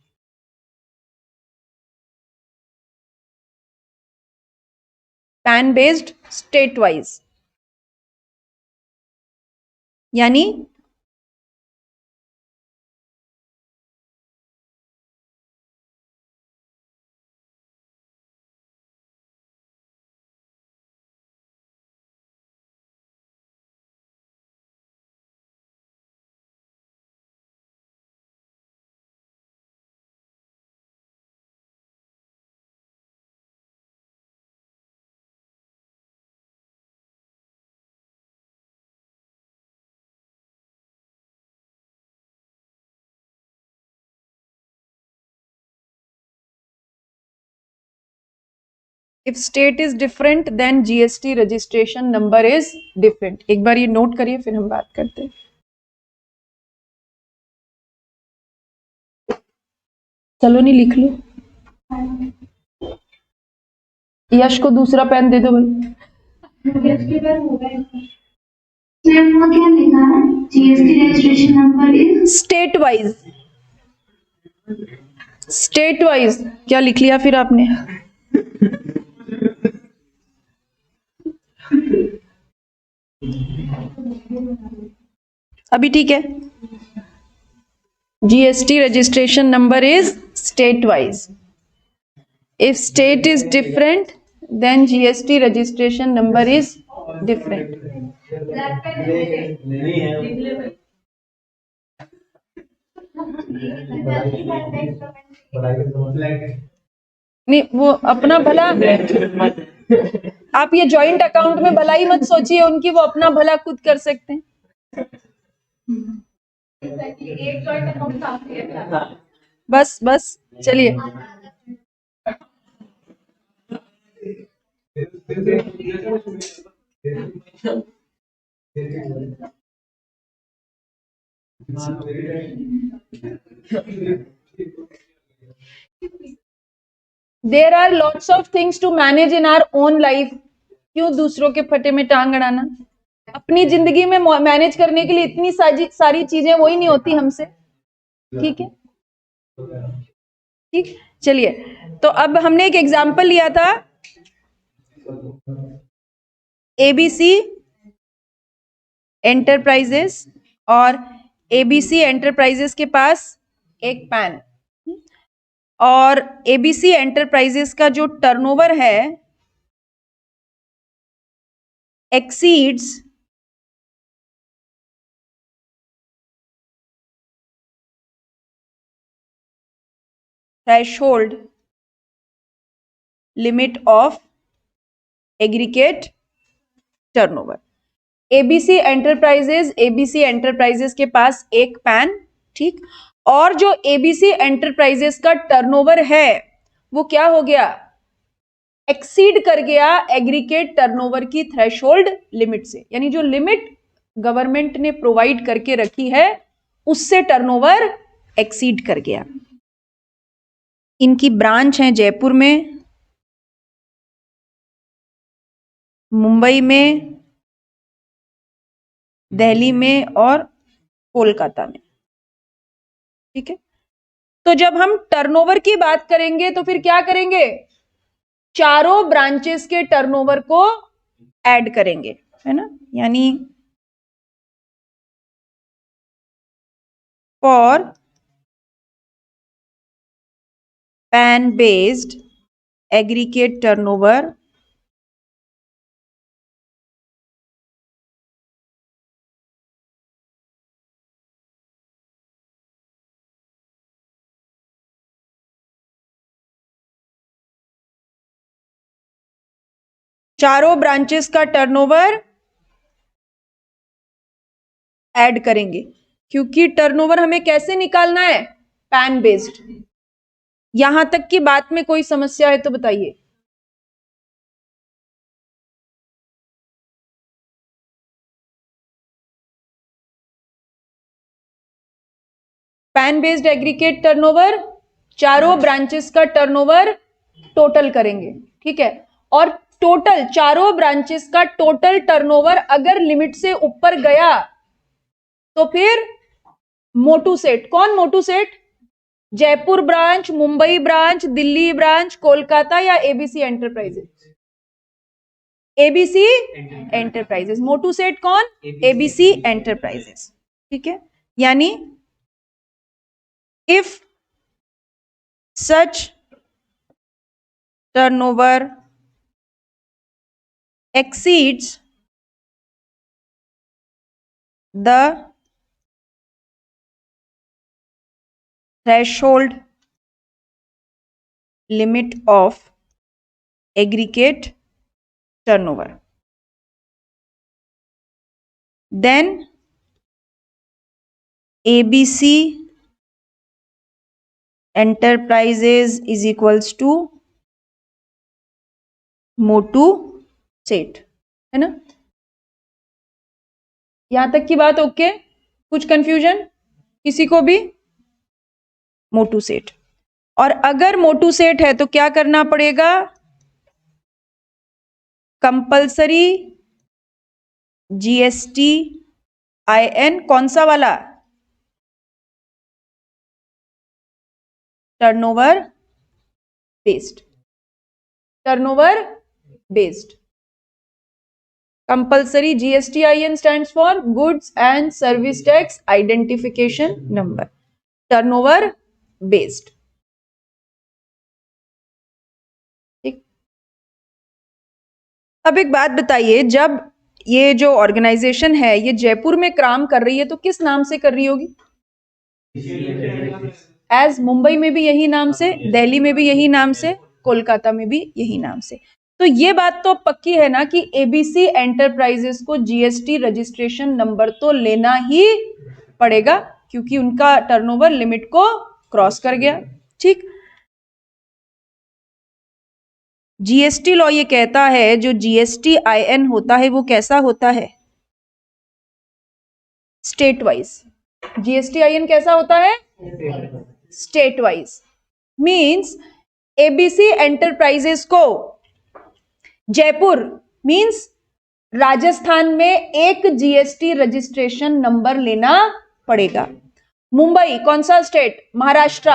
pan based state wise, यानी if state is different then GST registration number is different। एक बार ये नोट करिए फिर हम बात करते हैं। चलो नहीं, लिख लो, यश को दूसरा पेन दे दो भाई। क्या लिखा है? GST registration number is state wise, state wise क्या लिख लिया फिर आपने? अभी ठीक है, GST registration number is state wise. If state is different then GST registration number is different. नहीं, वो अपना भला, आप ये जॉइंट अकाउंट में भलाई मत सोचिए उनकी, वो अपना भला खुद कर सकते हैं। एक जॉइंट अकाउंट बस बस चलिए। There are lots of things to manage in our own life। क्यों दूसरों के फटे में टांग अड़ाना? अपनी जिंदगी में मैनेज करने के लिए इतनी सारी चीजें वही नहीं होती हमसे। ठीक है, ठीक, चलिए। तो अब हमने एक एग्जाम्पल लिया था, एबीसी एंटरप्राइजेस, और एबीसी एंटरप्राइजेस के पास एक पैन, और एबीसी एंटरप्राइजेस का जो टर्नओवर है exceeds threshold limit of aggregate turnover. ABC enterprises के पास एक पैन, ठीक, और जो एबीसी एंटरप्राइजेस का टर्नओवर है वो क्या हो गया, एक्सीड कर गया एग्रीगेट टर्नओवर की थ्रेशोल्ड लिमिट से, यानी जो लिमिट गवर्नमेंट ने प्रोवाइड करके रखी है उससे टर्नओवर एक्सीड कर गया। इनकी ब्रांच है जयपुर में, मुंबई में, दिल्ली में और कोलकाता में। ठीक है, तो जब हम टर्नओवर की बात करेंगे तो फिर क्या करेंगे, चारों ब्रांचेस के टर्नओवर को ऐड करेंगे, है ना, यानी for pan based aggregate turnover चारों ब्रांचेस का टर्नओवर ऐड करेंगे, क्योंकि टर्नओवर हमें कैसे निकालना है, पैन बेस्ड। यहां तक की बात में कोई समस्या है तो बताइए। पैन बेस्ड एग्रीगेट टर्नओवर, चारों ब्रांचेस का टर्नओवर टोटल करेंगे, ठीक है, और टोटल चारों ब्रांचेस का टोटल टर्नओवर अगर लिमिट से ऊपर गया तो फिर मोटू सेट, कौन मोटू सेट, Jaipur branch, Mumbai branch, Delhi branch, Kolkata या एबीसी एंटरप्राइजेस, एबीसी एंटरप्राइजेस, मोटू सेट कौन, एबीसी एंटरप्राइजेस। ठीक है, यानी if such turnover exceeds the threshold limit of aggregate turnover, then ABC enterprises is equals to Motu set, है ना, यहां तक की बात ओके, कुछ कंफ्यूजन किसी को भी, मोटू सेट। और अगर मोटू सेट है तो क्या करना पड़ेगा, कंपल्सरी जीएसटी IN, कौन सा वाला, turnover based, turnover based. Compulsory GST IN stands for goods and service tax identification number, turnover based. ठीक, अब एक बात बताइए, जब ये जो ऑर्गेनाइजेशन है ये जयपुर में काम कर रही है तो किस नाम से कर रही होगी, एज मुंबई में भी यही नाम से, दिल्ली में भी यही नाम से, कोलकाता में भी यही नाम से। तो ये बात तो पक्की है ना कि एबीसी एंटरप्राइजेस को जीएसटी रजिस्ट्रेशन नंबर तो लेना ही पड़ेगा, क्योंकि उनका टर्नओवर लिमिट को क्रॉस कर गया। ठीक, जीएसटी लॉ ये कहता है जो जीएसटी IN होता है वो कैसा होता है, स्टेट वाइज। जीएसटी IN कैसा होता है, state wise. Means ABC enterprises को जयपुर मीन्स राजस्थान में एक जीएसटी रजिस्ट्रेशन नंबर लेना पड़ेगा। मुंबई कौन सा स्टेट? महाराष्ट्र।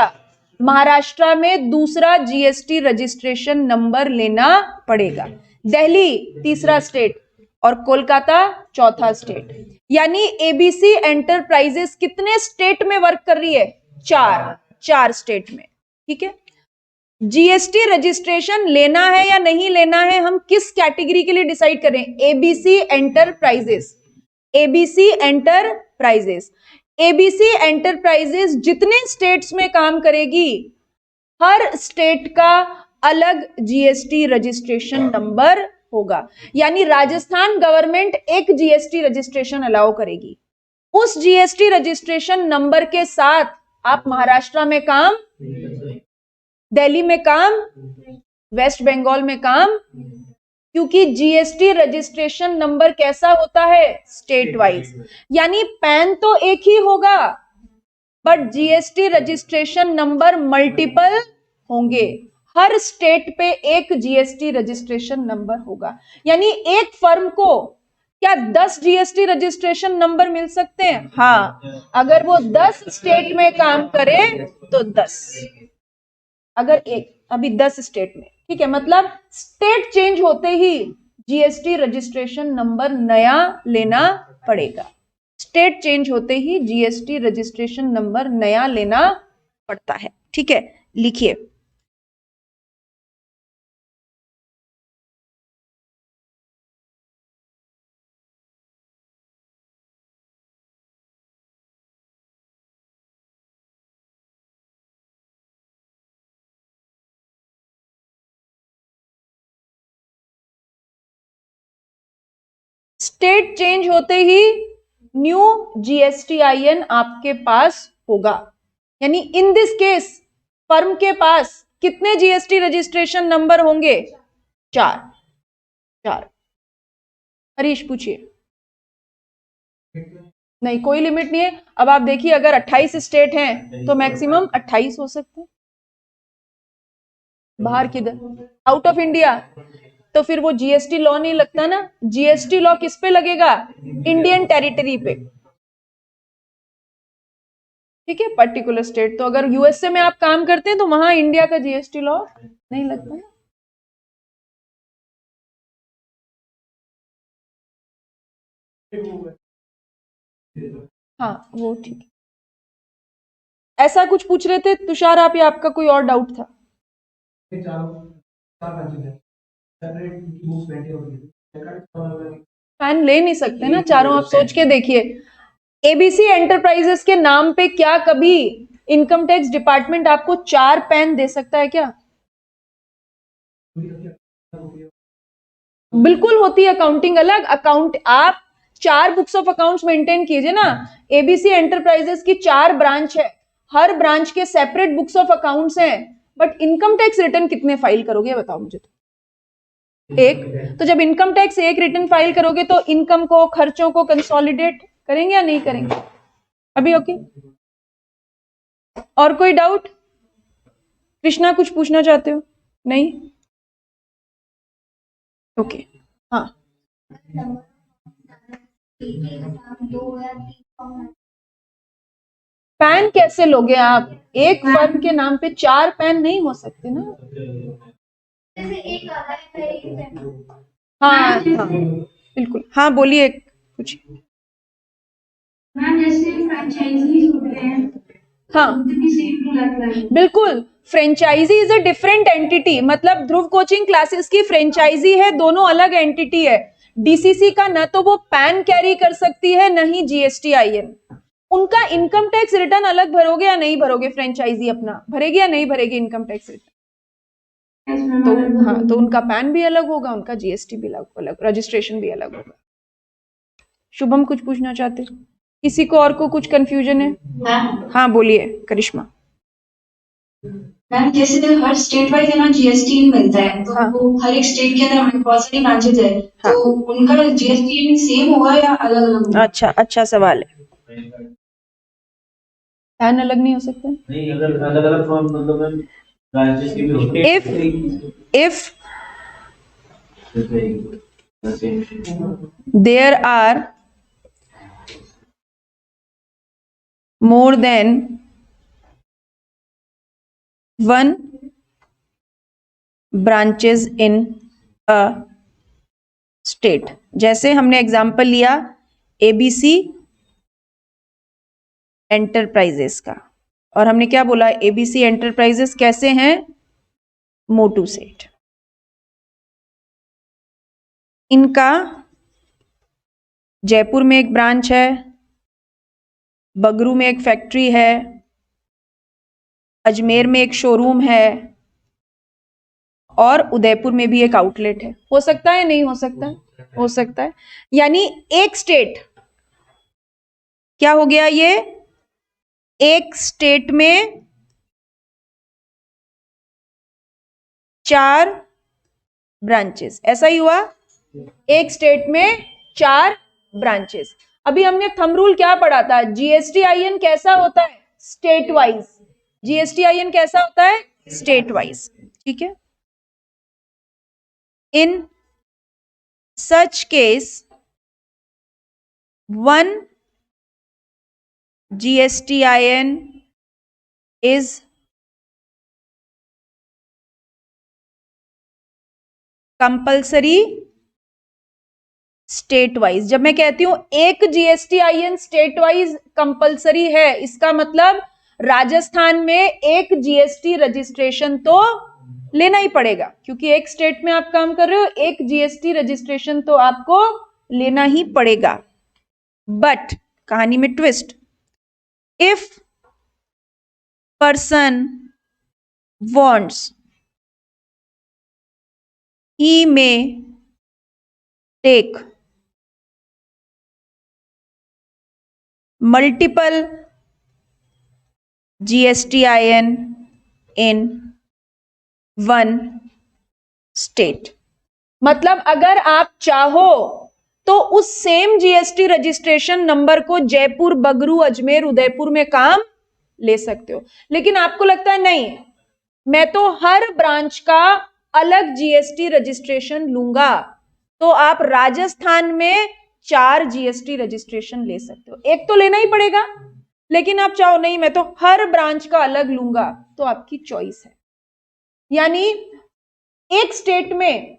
महाराष्ट्र में दूसरा जीएसटी रजिस्ट्रेशन नंबर लेना पड़ेगा। दिल्ली तीसरा स्टेट और कोलकाता चौथा स्टेट। यानी एबीसी एंटरप्राइजेस कितने स्टेट में वर्क कर रही है? चार स्टेट में। ठीक है, जीएसटी रजिस्ट्रेशन लेना है या नहीं लेना है, हम किस कैटेगरी के लिए डिसाइड करें? ABC enterprises. ABC enterprises, ABC enterprises जितने स्टेट्स में काम करेगी, हर स्टेट का अलग जीएसटी रजिस्ट्रेशन नंबर होगा। यानी राजस्थान गवर्नमेंट एक जीएसटी रजिस्ट्रेशन अलाउ करेगी, उस जीएसटी रजिस्ट्रेशन नंबर के साथ आप महाराष्ट्र में काम, दिल्ली में काम, वेस्ट बंगाल में काम, क्योंकि जीएसटी रजिस्ट्रेशन नंबर कैसा होता है? State wise. यानी पैन तो एक ही होगा, but GST registration number multiple होंगे। हर स्टेट पे एक जीएसटी रजिस्ट्रेशन नंबर होगा। यानी एक फर्म को क्या 10 जीएसटी रजिस्ट्रेशन नंबर मिल सकते हैं? हाँ, अगर वो 10 स्टेट में काम करे तो 10, अगर एक अभी 10 स्टेट में। ठीक है, मतलब स्टेट चेंज होते ही जीएसटी रजिस्ट्रेशन नंबर नया लेना पड़ेगा। स्टेट चेंज होते ही जीएसटी रजिस्ट्रेशन नंबर नया लेना पड़ता है। ठीक है, लिखिए। स्टेट चेंज होते ही न्यू जीएसटीआईएन आपके पास होगा। यानी इन दिस केस फर्म के पास कितने जीएसटी रजिस्ट्रेशन नंबर होंगे? 4। हरीश पूछिए। नहीं, कोई लिमिट नहीं है। अब आप देखिए, अगर 28 स्टेट हैं तो मैक्सिमम 28 हो सकते हैं। बाहर किधर? आउट ऑफ इंडिया, तो फिर वो जीएसटी लॉ नहीं लगता ना। जीएसटी लॉ किस पे लगेगा? इंडियन टेरिटरी पे। ठीक है, पर्टिकुलर स्टेट। तो अगर यूएसए में आप काम करते हैं तो वहां इंडिया का जीएसटी लॉ नहीं लगता ना। हाँ, वो ठीक है। ऐसा कुछ पूछ रहे थे तुषार आप, या आपका कोई और डाउट था? पैन ले नहीं सकते ना चारों, आप सोच के देखिए। एबीसी एंटरप्राइजेस के नाम पे क्या कभी इनकम टैक्स डिपार्टमेंट आपको 4 पैन दे सकता है क्या? बिल्कुल होती है अकाउंटिंग अलग। अकाउंट आप 4 बुक्स ऑफ अकाउंट्स मेंटेन कीजिए ना। एबीसी एंटरप्राइजेस की 4 ब्रांच है, हर ब्रांच के सेपरेट बुक्स ऑफ अकाउंट्स हैं, बट इनकम टैक्स रिटर्न कितने फाइल करोगे बताओ मुझे? तो एक। तो जब इनकम टैक्स एक रिटर्न फाइल करोगे तो इनकम को, खर्चों को कंसोलिडेट करेंगे या नहीं करेंगे? अभी ओके? और कोई डाउट? कृष्णा कुछ पूछना चाहते हो? नहीं? ओके, हाँ। पैन कैसे लोगे आप? एक फर्म के नाम पे 4 पैन नहीं हो सकते ना। जैसे एक आता है हाँ हाँ बिल्कुल, हाँ बोलिए कुछ। मैम जैसे फ्रेंचाइजीज होते हैं, हाँ भी सेम टू लगता है। बिल्कुल, franchisee is a different entity. मतलब ध्रुव कोचिंग क्लासेस की फ्रेंचाइजी है, दोनों अलग एंटिटी है। डीसीसी का न तो वो पैन कैरी कर सकती है, न ही जीएसटीआईएन। उनका इनकम टैक्स रिटर्न अलग भरोगे या नहीं भरोगे? फ्रेंचाइजी अपना भरेगी या नहीं भरेगी इनकम टैक्स रिटर्न? तो हाँ, तो उनका पैन भी अलग होगा, उनका जीएसटी भी अलग, रजिस्ट्रेशन भी अलग होगा। शुभम कुछ पूछना चाहते हो? किसी को और को कुछ कंफ्यूजन है? हाँ बोलिए करिश्मा। मैम जैसे हर स्टेट वाइज है ना जीएसटी मिलता है, तो हाँ। वो हर एक स्टेट के अंदर हमारे बहुत सारी ब्रांचेज है, हाँ। तो उनका जीएसटी सेम होगा या अलग अलग होगा? अच्छा सवाल है। पैन अलग नहीं हो सकता? नहीं, अगर अलग अलग फॉर्म मतलब मैम ब्रांचेस की भी होती है। If there are more than one branches in a state। जैसे हमने एग्जाम्पल लिया एबीसी एंटरप्राइजेस का, और हमने क्या बोला, एबीसी एंटरप्राइजेस कैसे हैं, मोटू सेठ। इनका जयपुर में एक ब्रांच है, बगरू में एक फैक्ट्री है, अजमेर में एक शोरूम है, और उदयपुर में भी एक आउटलेट है। हो सकता है, नहीं हो सकता? हो सकता है। यानी एक स्टेट, क्या हो गया ये, एक स्टेट में 4 ब्रांचेस, ऐसा ही हुआ, एक स्टेट में 4 ब्रांचेस। अभी हमने थंब रूल क्या पढ़ा था, जीएसटीआईएन कैसा होता है, स्टेट वाइज। जीएसटीआईएन कैसा होता है, स्टेट वाइज, ठीक है। In such case one GSTIN is compulsory state wise. जब मैं कहती हूं एक GSTIN स्टेट वाइज कंपल्सरी है, इसका मतलब राजस्थान में एक GST रजिस्ट्रेशन तो लेना ही पड़ेगा, क्योंकि एक स्टेट में आप काम कर रहे हो, एक GST रजिस्ट्रेशन तो आपको लेना ही पड़ेगा। बट कहानी में twist, if person wants, he may take multiple GSTIN in one state। मतलब अगर आप चाहो तो उस सेम जीएसटी रजिस्ट्रेशन नंबर को जयपुर, बगरू, अजमेर, उदयपुर में काम ले सकते हो। लेकिन आपको लगता है नहीं, मैं तो हर ब्रांच का अलग जीएसटी रजिस्ट्रेशन लूंगा, तो आप राजस्थान में 4 जीएसटी रजिस्ट्रेशन ले सकते हो। एक तो लेना ही पड़ेगा, लेकिन आप चाहो नहीं मैं तो हर ब्रांच का अलग लूंगा, तो आपकी चॉइस है। यानी एक स्टेट में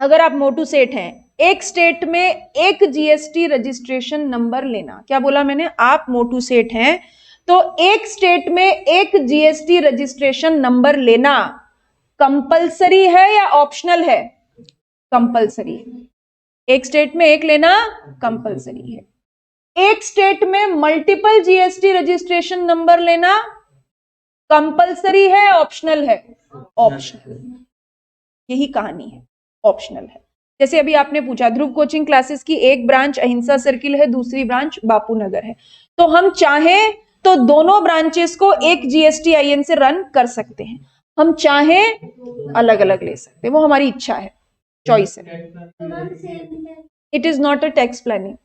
अगर आप मोटू सेठ हैं, एक स्टेट में एक जीएसटी रजिस्ट्रेशन नंबर लेना, क्या बोला मैंने, आप मोटू सेठ हैं तो एक स्टेट में एक जीएसटी रजिस्ट्रेशन नंबर लेना कंपलसरी है या ऑप्शनल है, कंपलसरी। एक स्टेट में एक लेना कंपलसरी है। एक स्टेट में मल्टीपल जीएसटी रजिस्ट्रेशन नंबर लेना कंपलसरी है, ऑप्शनल है, ऑप्शनल। यही कहानी है, ऑप्शनल है। जैसे अभी आपने पूछा ध्रुव कोचिंग क्लासेस की एक ब्रांच अहिंसा सर्किल है, दूसरी ब्रांच बापू नगर है, तो हम चाहें तो दोनों ब्रांचेस को एक जीएसटीआईएन से रन कर सकते हैं, हम चाहें अलग अलग ले सकते हैं, वो हमारी इच्छा है, चॉइस है। It is not a tax planning.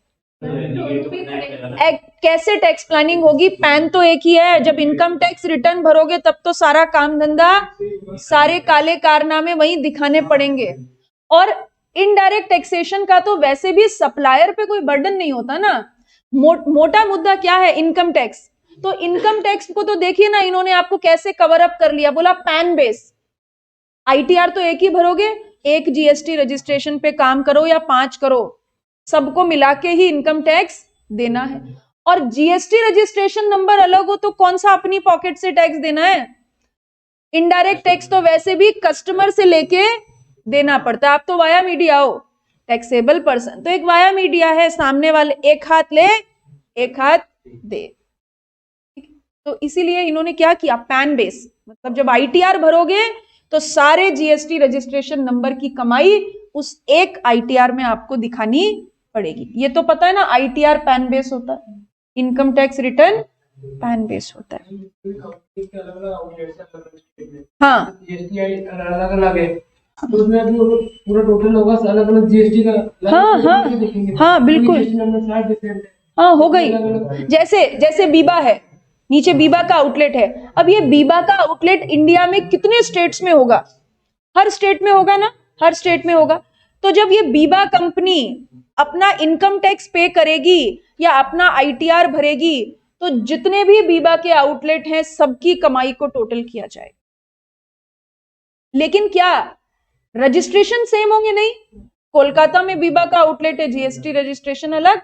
कैसे टैक्स प्लानिंग होगी, पैन तो एक ही है। जब इनकम टैक्स रिटर्न भरोगे तब तो सारा काम धंधा, सारे काले कारनामे वहीं दिखाने पड़ेंगे। और इनडायरेक्ट टैक्सेशन का तो वैसे भी सप्लायर पे कोई बर्डन नहीं होता ना। मोटा मुद्दा क्या है, इनकम टैक्स। तो इनकम टैक्स को तो देखिए ना, इन्होंने आपको कैसे कवर अप कर लिया, बोला पैन बेस। आईटीआर तो एक ही भरोगे, एक जीएसटी रजिस्ट्रेशन पे काम करो या 5 करो, सबको मिला के ही इनकम टैक्स देना है। और जीएसटी रजिस्ट्रेशन नंबर अलग हो तो कौन सा अपनी पॉकेट से टैक्स देना है। इनडायरेक्ट टैक्स तो वैसे भी कस्टमर से लेके देना पड़ता है। आप तो वाया मीडिया हो, टैक्सेबल पर्सन तो एक वाया मीडिया है, सामने वाले एक हाथ ले एक हाथ दे। तो इसीलिए इन्होंने क्या किया, पैन बेस, मतलब जब आईटीआर भरोगे तो सारे जीएसटी रजिस्ट्रेशन नंबर की कमाई उस एक आईटीआर में आपको दिखानी पड़ेगी। ये तो पता है ना, आईटीआर पैन बेस होता है, income tax return pan base होता है। हाँ जीएसटी अलग अलग है, तो उसमें पूरा टोटल होगा अलग अलग जीएसटी का। हाँ हाँ हाँ बिल्कुल, हाँ हो गई। जैसे बीबा है, नीचे बीबा का आउटलेट है। अब ये बीबा का आउटलेट इंडिया में कितने स्टेट्स में होगा, हर स्टेट में होगा ना, हर स्टेट में होगा। तो जब ये बीबा कंपनी अपना इनकम टैक्स पे करेगी या अपना आईटीआर भरेगी, तो जितने भी बीबा के आउटलेट हैं सबकी कमाई को टोटल किया जाएगा। लेकिन क्या रजिस्ट्रेशन सेम होंगे? नहीं। कोलकाता में बीबा का आउटलेट है, जीएसटी रजिस्ट्रेशन अलग,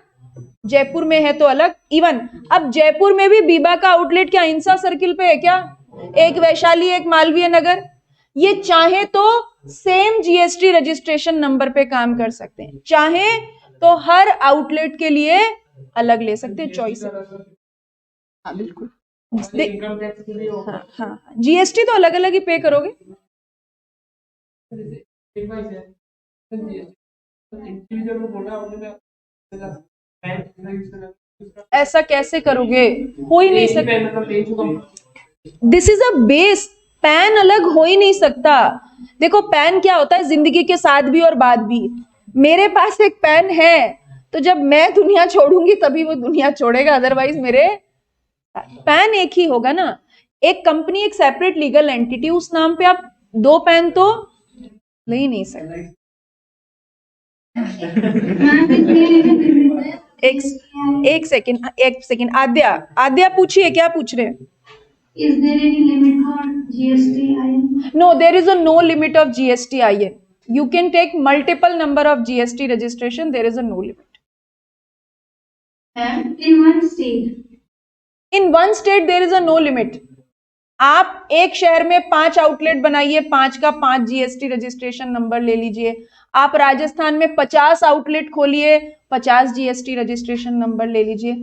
जयपुर में है तो अलग। इवन अब जयपुर में भी बीबा का आउटलेट क्या हिंसा सर्किल पे है क्या? एक वैशाली, एक मालवीय नगर। ये चाहे तो सेम जीएसटी रजिस्ट्रेशन नंबर पे काम कर सकते हैं, चाहे तो हर आउटलेट के लिए अलग ले सकते हैं, चॉइस है। हाँ बिल्कुल, इनकम टैक्स के लिए हाँ हाँ, जीएसटी तो अलग अलग ही पे करोगे। इंडिविजुअल को बोला उन्होंने ऐसा कैसे करोगे? हो ही नहीं सकता। This is a base. Pan अलग हो ही नहीं सकता। देखो पैन क्या होता है, जिंदगी के साथ भी और बाद भी। मेरे पास एक पैन है, तो जब मैं दुनिया छोड़ूंगी तभी वो दुनिया छोड़ेगा, अदरवाइज मेरे पैन एक ही होगा ना। एक कंपनी एक सेपरेट लीगल एंटिटी, उस नाम पे आप दो पैन तो ले ही नहीं सकते। एक सेकेंड आद्या पूछिए, क्या पूछ रहे हैं? Is there any limit for GST? No, there is a no limit of GST-IN. You can take multiple number of GST registration. There is a no limit. And in one state? In one state there is a no limit. आप एक शहर में 5 outlet बनाइए, 5 का 5 GST registration number ले लीजिए। आप राजस्थान में 50 आउटलेट खोलिए, 50 जीएसटी रजिस्ट्रेशन नंबर ले लीजिए।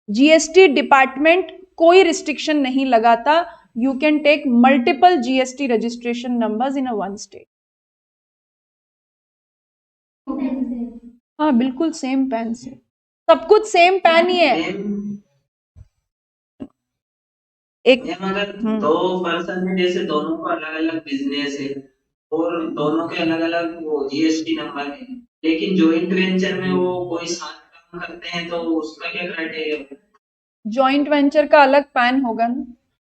जीएसटी डिपार्टमेंट कोई रिस्ट्रिक्शन नहीं लगाता। You can take multiple GST registration numbers in a one state. हाँ बिल्कुल सेम पैन से, सब कुछ सेम पैन ही है। एक अगर दो पर्सन है, जैसे दोनों को अलग अलग बिजनेस है और दोनों के अलग अलग वो जीएसटी नंबर है, लेकिन जॉइंट वेंचर में वो कोई साथ काम करते हैं, तो उसका क्या क्राइटेरिया? जॉइंट वेंचर का अलग पैन होगा ना।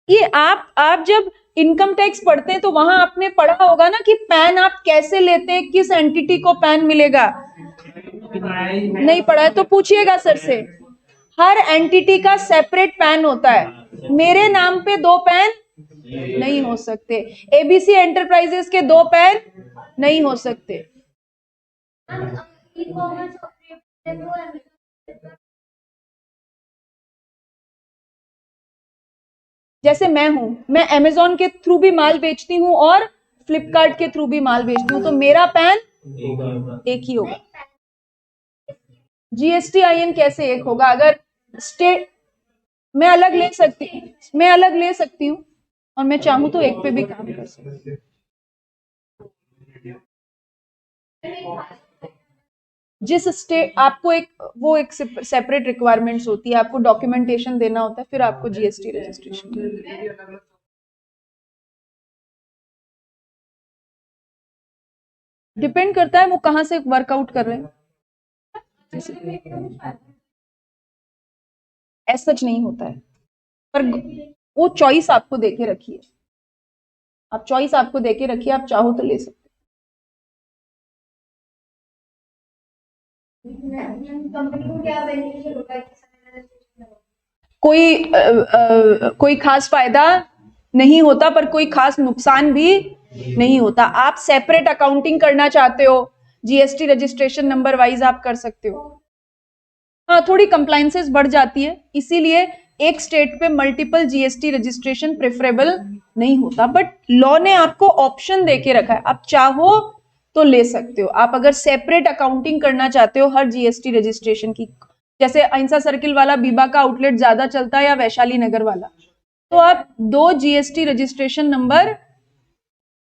ये आप जब इनकम टैक्स पढ़ते हैं तो वहां आपने पढ़ा होगा ना कि पैन आप कैसे लेते हैं, किस एंटिटी को पैन मिलेगा। नहीं पढ़ा है तो पूछिएगा सर से। हर एंटिटी का सेपरेट पैन होता है। मेरे नाम पे 2 पैन नहीं हो सकते, एबीसी एंटरप्राइजेस के 2 पैन नहीं हो सकते। जैसे मैं हूं, मैं अमेजोन के थ्रू भी माल बेचती हूं और फ्लिपकार्ट के थ्रू भी माल बेचती हूं, तो मेरा पैन एक ही होगा। जीएसटी-IN कैसे एक होगा? अगर स्टेट मैं अलग ले सकती हूँ और मैं चाहूं तो एक पे भी काम कर सकती हूँ। जिस स्टेट आपको एक सेपरेट रिक्वायरमेंट्स होती है, आपको डॉक्यूमेंटेशन देना होता है, फिर आपको जीएसटी रजिस्ट्रेशन। डिपेंड करता है वो कहां से वर्कआउट कर रहे हैं। ऐसा सच नहीं होता है, पर वो चॉइस आपको देके रखी है। आप चॉइस आपको देके रखिए, आप चाहो तो ले सकते। कोई खास फायदा नहीं होता, पर कोई खास नुकसान भी नहीं होता। आप सेपरेट अकाउंटिंग करना चाहते हो, जीएसटी रजिस्ट्रेशन नंबर वाइज आप कर सकते हो। हाँ थोड़ी कंप्लायंसेस बढ़ जाती है, इसीलिए एक स्टेट पे मल्टीपल जीएसटी रजिस्ट्रेशन प्रेफरेबल नहीं होता, बट लॉ ने आपको ऑप्शन देके रखा है, आप चाहो तो ले सकते हो। आप अगर सेपरेट अकाउंटिंग करना चाहते हो हर जीएसटी रजिस्ट्रेशन की, जैसे अहिंसा सर्किल वाला बीबा का आउटलेट ज्यादा चलता है या वैशाली नगर वाला, तो आप 2 जीएसटी रजिस्ट्रेशन नंबर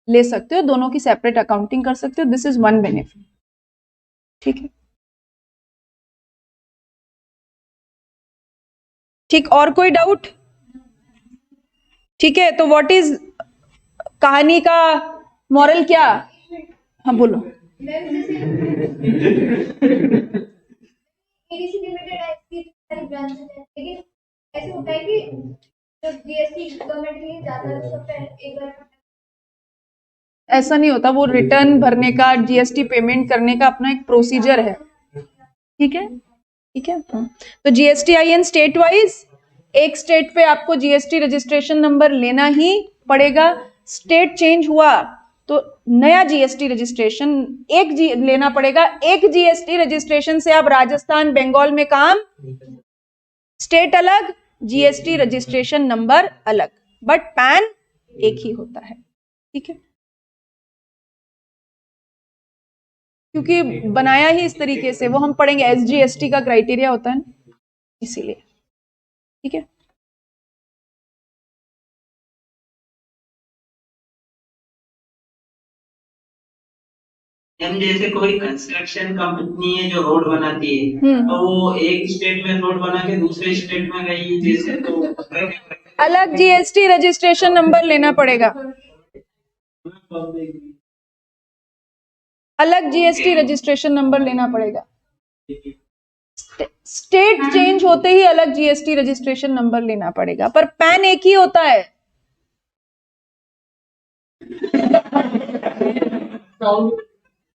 ले सकते हो, दोनों की सेपरेट अकाउंटिंग कर सकते हो। This is one benefit. ठीक है, ठीक। और कोई डाउट? ठीक है, तो व्हाट इज कहानी का मॉरल क्या? हाँ बोलो। लेकिन ऐसे होता है कि जब जीएसटी गवर्नमेंट के लिए जाता है तो सब पहले एक बार ऐसा नहीं होता, वो रिटर्न भरने का, जीएसटी पेमेंट करने का अपना एक प्रोसीजर है। ठीक है, ठीक है। तो जीएसटीआईएन स्टेट वाइज, एक स्टेट पे आपको जीएसटी रजिस्ट्रेशन नंबर लेना ही पड़ेगा। स्टेट चेंज हुआ तो नया जीएसटी रजिस्ट्रेशन लेना पड़ेगा। एक जीएसटी रजिस्ट्रेशन से आप राजस्थान, बंगाल में काम, स्टेट अलग, जीएसटी रजिस्ट्रेशन नंबर अलग, बट पैन एक ही होता है। ठीक है, क्योंकि बनाया ही इस तरीके से, वो हम पढ़ेंगे, एसजीएसटी का क्राइटेरिया होता है ना, इसीलिए। ठीक है, हम जैसे कोई कंस्ट्रक्शन कंपनी है जो रोड बनाती है, तो वो एक स्टेट में रोड बना के दूसरे स्टेट में गई जैसे, तो अलग जीएसटी रजिस्ट्रेशन नंबर लेना पड़ेगा, अलग जीएसटी रजिस्ट्रेशन नंबर लेना पड़ेगा। स्टेट चेंज होते ही अलग जीएसटी रजिस्ट्रेशन नंबर लेना पड़ेगा, पर पैन एक ही होता है।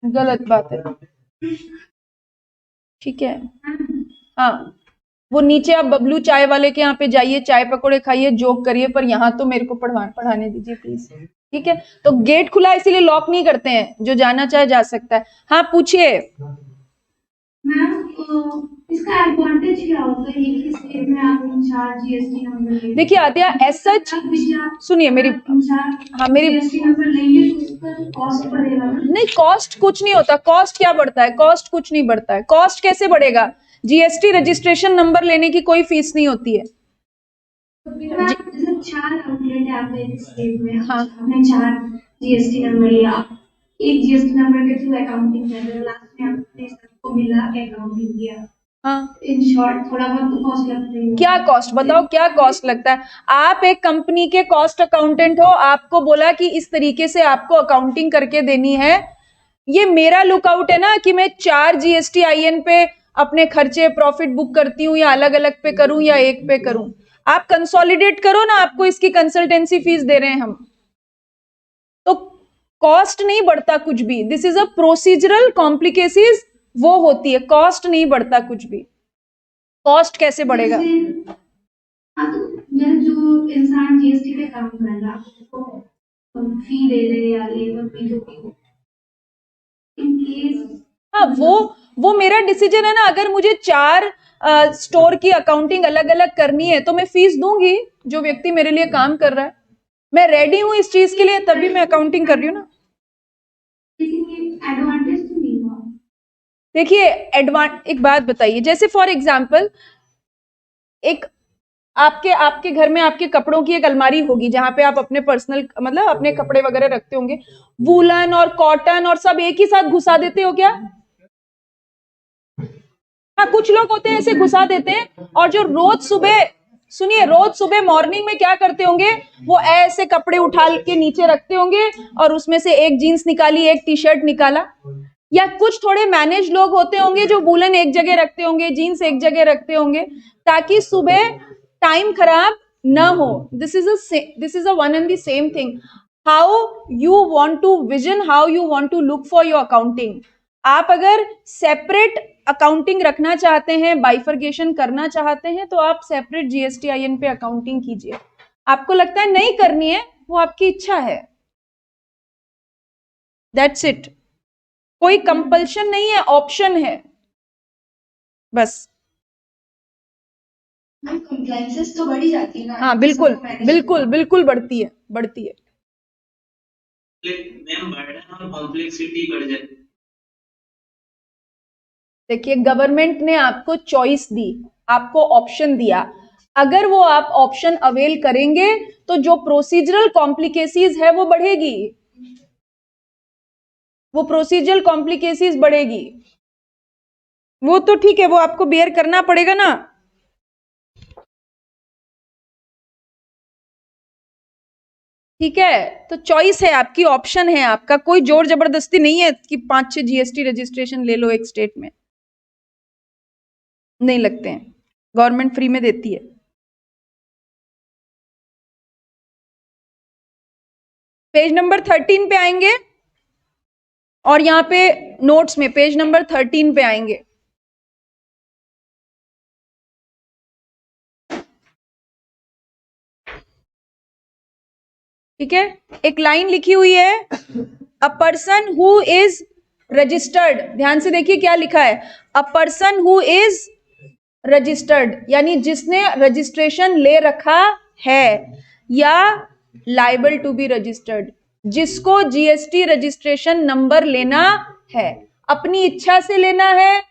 गलत बात है। ठीक है, हाँ, वो नीचे आप बबलू चाय वाले के यहाँ पे जाइए, चाय पकौड़े खाइए, जोक करिए, पर यहाँ तो मेरे को पढ़ाने दीजिए प्लीज। ठीक है, तो गेट खुला इसीलिए लॉक नहीं करते हैं, जो जाना चाहे जा सकता है। हाँ, पूछिए। मैम, इसका एडवांटेज क्या होता है कि स्टेट में आप इंचार्ज जीएसटी नंबर लेंगे? देखिए आद्या, एज सच, सुनिए मेरी, हाँ मेरी, जीएसटी नंबर लेंगे तो उसका कॉस्ट बढ़ेगा ना? नहीं, कॉस्ट कुछ नहीं होता। कॉस्ट क्या बढ़ता है? कॉस्ट कुछ नहीं बढ़ता है। कॉस्ट कैसे बढ़ेगा? जीएसटी रजिस्ट्रेशन नंबर लेने की कोई फीस नहीं होती है। जैसे 4 आउटलेट है आपके स्टेट में, हाँ, आपने 4 जीएसटी नंबर लिया, एक जीएसटी नंबर के थ्रू अकाउंटिंग कर रहे हो, लास्ट में आपने सबको मिला अकाउंटिंग किया। हाँ, इन शॉर्ट थोड़ा बहुत तो कॉस्ट लगता है। क्या कॉस्ट बताओ, क्या कॉस्ट लगता है? आप एक कंपनी के कॉस्ट अकाउंटेंट हो, आपको बोला कि इस तरीके से आपको अकाउंटिंग करके देनी है। ये मेरा लुकआउट है ना कि मैं 4 जीएसटीआईएन पे अपने खर्चे, प्रॉफिट बुक करती हूँ, या अलग अलग पे करूं या एक पे करूं। आप कंसोलिडेट करो ना, आपको इसकी कंसल्टेंसी फीस दे रहे हैं हम, तो कॉस्ट नहीं बढ़ता कुछ भी। दिस इज अ प्रोसीजरल कॉम्प्लिकेसीज, वो होती है, कॉस्ट नहीं बढ़ता कुछ भी। कॉस्ट कैसे बढ़ेगा? हाँ, तो जो इंसान जीएसटी पे काम कर रहा है उसको फी दे रहे या लेबर फी जो भी हो, इन केस, हाँ, वो मेरा डिसीजन है ना। अगर मुझे 4 स्टोर की अकाउंटिंग अलग अलग करनी है तो मैं फीस दूंगी, जो व्यक्ति मेरे लिए काम कर रहा है। मैं रेडी हूं इस चीज के लिए, तभी मैं अकाउंटिंग कर रही हूँ ना। लेकिन ये एडवांटेज तो नहीं हुआ। देखिए, एक बात बताइए, जैसे फॉर एग्जाम्पल, एक आपके घर में आपके कपड़ों की एक अलमारी होगी, जहां पे आप अपने पर्सनल, मतलब अपने कपड़े वगैरह रखते होंगे। वूलन और कॉटन और सब एक ही साथ घुसा देते हो क्या? हाँ, कुछ लोग होते हैं ऐसे घुसा देते हैं। और जो रोज सुबह, सुनिए, रोज सुबह मॉर्निंग में क्या करते होंगे, वो ऐसे कपड़े उठा के नीचे रखते होंगे और उसमें से एक जीन्स निकाली, एक टी शर्ट निकाला। या कुछ थोड़े मैनेज लोग होते होंगे जो वूलन एक जगह रखते होंगे, जीन्स एक जगह रखते होंगे, ताकि सुबह टाइम खराब ना हो। This is a one and the same thing. How you want to vision, how you want to look for your accounting. आप अगर सेपरेट अकाउंटिंग रखना चाहते हैं, बाइफर्केशन करना चाहते हैं, तो आप सेपरेट जीएसटीआईएन पे अकाउंटिंग कीजिए। आपको लगता है नहीं करनी है, वो आपकी इच्छा है, दैट्स इट। कोई कंपल्शन नहीं है, ऑप्शन है बस। कंप्लायंसेस तो बढ़ी जाती है ना। हाँ, बिल्कुल बिल्कुल बिल्कुल बढ़ती है, बढ़ती है। मैम, बर्डन और कॉम्प्लेक्सिटी बढ़ जाती है। देखिए, गवर्नमेंट ने आपको चॉइस दी, आपको ऑप्शन दिया। अगर वो आप ऑप्शन अवेल करेंगे तो जो प्रोसीजरल कॉम्प्लिकेसीज है वो बढ़ेगी, वो प्रोसीजरल कॉम्प्लिकेसीज बढ़ेगी। वो तो ठीक है, वो आपको बेयर करना पड़ेगा ना। ठीक है, तो चॉइस है आपकी, ऑप्शन है आपका, कोई जोर जबरदस्ती नहीं है कि 5-6 जीएसटी रजिस्ट्रेशन ले लो एक स्टेट में। नहीं लगते हैं, गवर्नमेंट फ्री में देती है। पेज नंबर 13 पे आएंगे और यहाँ पे नोट्स में पेज नंबर 13 पे आएंगे। ठीक है, एक लाइन लिखी हुई है, a person who is registered. ध्यान से देखिए क्या लिखा है, a person who is registered, यानी जिसने रजिस्ट्रेशन ले रखा है, या लाइबल टू बी रजिस्टर्ड, जिसको जीएसटी रजिस्ट्रेशन नंबर लेना है, अपनी इच्छा से लेना है,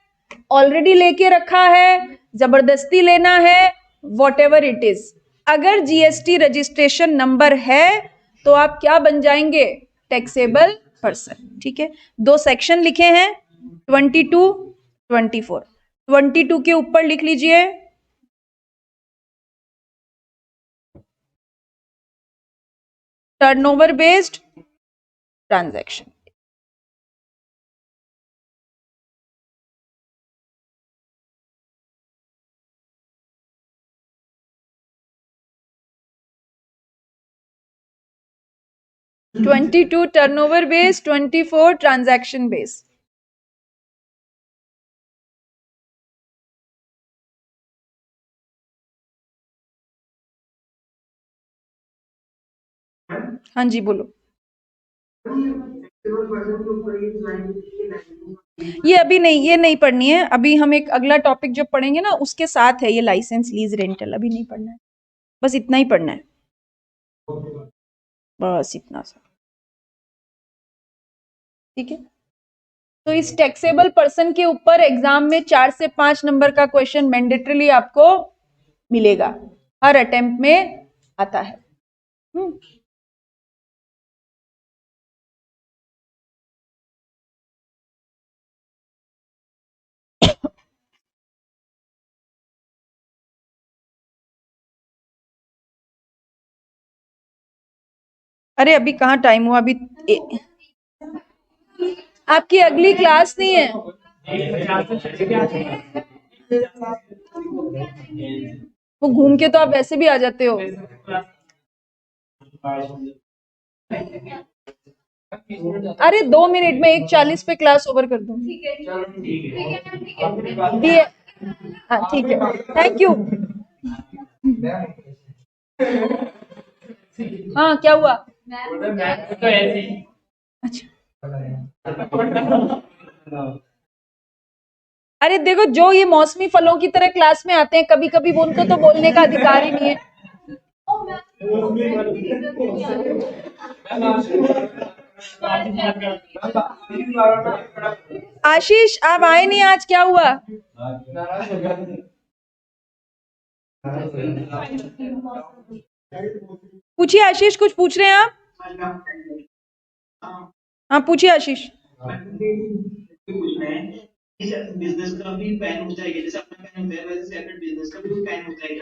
ऑलरेडी लेके रखा है, जबरदस्ती लेना है, वॉट एवर इट इज। अगर जीएसटी रजिस्ट्रेशन नंबर है तो आप क्या बन जाएंगे, टैक्सेबल पर्सन। ठीक है, दो सेक्शन लिखे हैं 22, 24। 22 के ऊपर लिख लीजिए टर्नओवर बेस्ड ट्रांजैक्शन। हम्म। 22 टर्नओवर बेस, 24 ट्रांजैक्शन बेस। हाँ जी बोलो। ये अभी नहीं, ये नहीं पढ़नी है, अभी हम एक अगला टॉपिक जो पढ़ेंगे ना उसके साथ है ये लाइसेंस लीज रेंटल, अभी नहीं पढ़ना है, बस इतना ही पढ़ना है, बस इतना सा। ठीक है, तो इस टैक्सेबल पर्सन के ऊपर एग्जाम में 4 से 5 नंबर का क्वेश्चन मैंडेटरीली आपको मिलेगा, हर अटेम्प्ट में आता है। अरे अभी कहाँ टाइम हुआ, अभी आपकी अगली क्लास नहीं है। वो घूम के तो आप वैसे भी आ जाते हो। अरे 2 मिनट में 1:40 पे क्लास ओवर कर दूँ। हाँ ठीक है, थैंक यू। हाँ क्या हुआ? अच्छा, अरे देखो जो ये मौसमी फलों की तरह क्लास में आते हैं कभी कभी, उनको तो बोलने का अधिकार ही नहीं है। आशीष आप आए नहीं आज, क्या हुआ? पूछिए आशीष, कुछ पूछ रहे हैं आप? हाँ पूछिए आशीष। बिजनेस का भी पैन होता है, जैसे अपना पैन होता है वैसे सेपरेट बिजनेस का भी पैन होता है।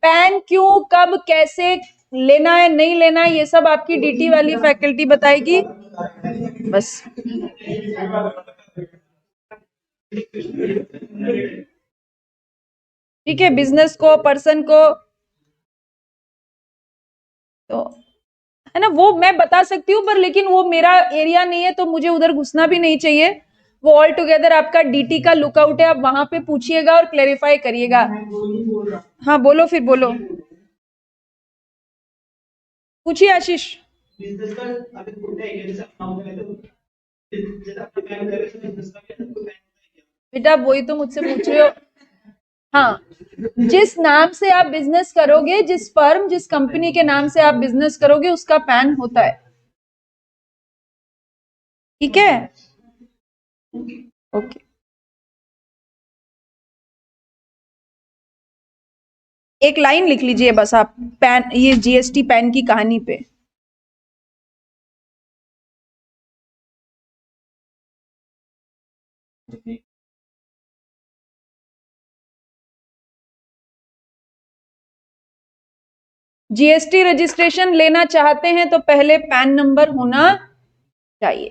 पैन क्यों, कब, कैसे लेना है, नहीं लेना है, ये सब आपकी डीटी वाली फैकल्टी बताएगी। बस ठीक है, बिजनेस को, पर्सन को, तो है ना, वो मैं बता सकती हूँ पर लेकिन वो मेरा एरिया नहीं है तो मुझे उधर घुसना भी नहीं चाहिए। वो ऑल टुगेदर आपका डीटी का लुकआउट है, आप वहां पे पूछिएगा और क्लेरिफाई करिएगा। हाँ बोलो, फिर बोलो, पूछिए आशीष। बिजनेस का अगर होता है जैसे अपना होता है तो जैसे अपना पैन होता है वैसे बिजनेस का भी पैन होता है। बेटा वही तो मुझसे पूछ रहे हो। हाँ, जिस नाम से आप बिजनेस करोगे, जिस फर्म, जिस कंपनी के नाम से आप बिजनेस करोगे उसका पैन होता है। ठीक है, ओके। एक लाइन लिख लीजिए बस आप पैन, ये जीएसटी पैन की कहानी पे। जीएसटी रजिस्ट्रेशन लेना चाहते हैं तो पहले पैन नंबर होना चाहिए।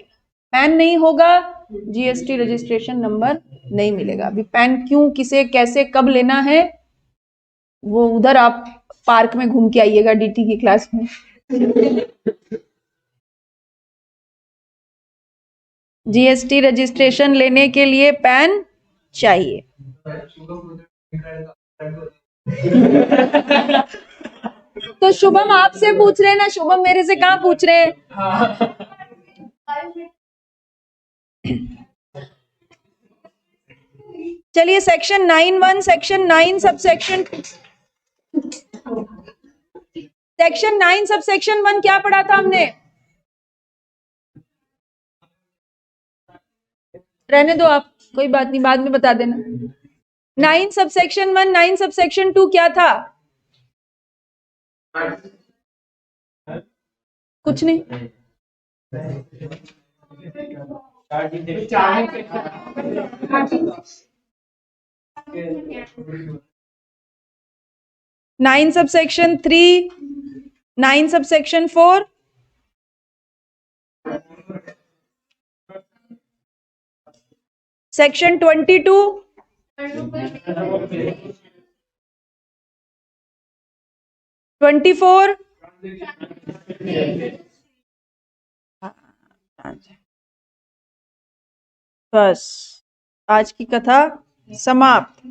पैन नहीं होगा जीएसटी रजिस्ट्रेशन नंबर नहीं मिलेगा। अभी पैन क्यों, किसे, कैसे, कब लेना है वो उधर आप पार्क में घूम के आइएगा डीटी की क्लास में। जीएसटी रजिस्ट्रेशन लेने के लिए पैन चाहिए। तो शुभम आपसे पूछ रहे हैं ना, शुभम मेरे से कहाँ पूछ रहे हैं। चलिए section 9(1), section 9 subsection, section 9 subsection 1 क्या पढ़ा था हमने? रहने दो आप, कोई बात नहीं, बाद में बता देना। 9 सबसेक्शन 1, 9 सबसेक्शन 2 क्या था? कुछ नहीं। Nine subsection 3, 9 subsection 4, section 22, twenty four, बस आज की कथा समाप्त।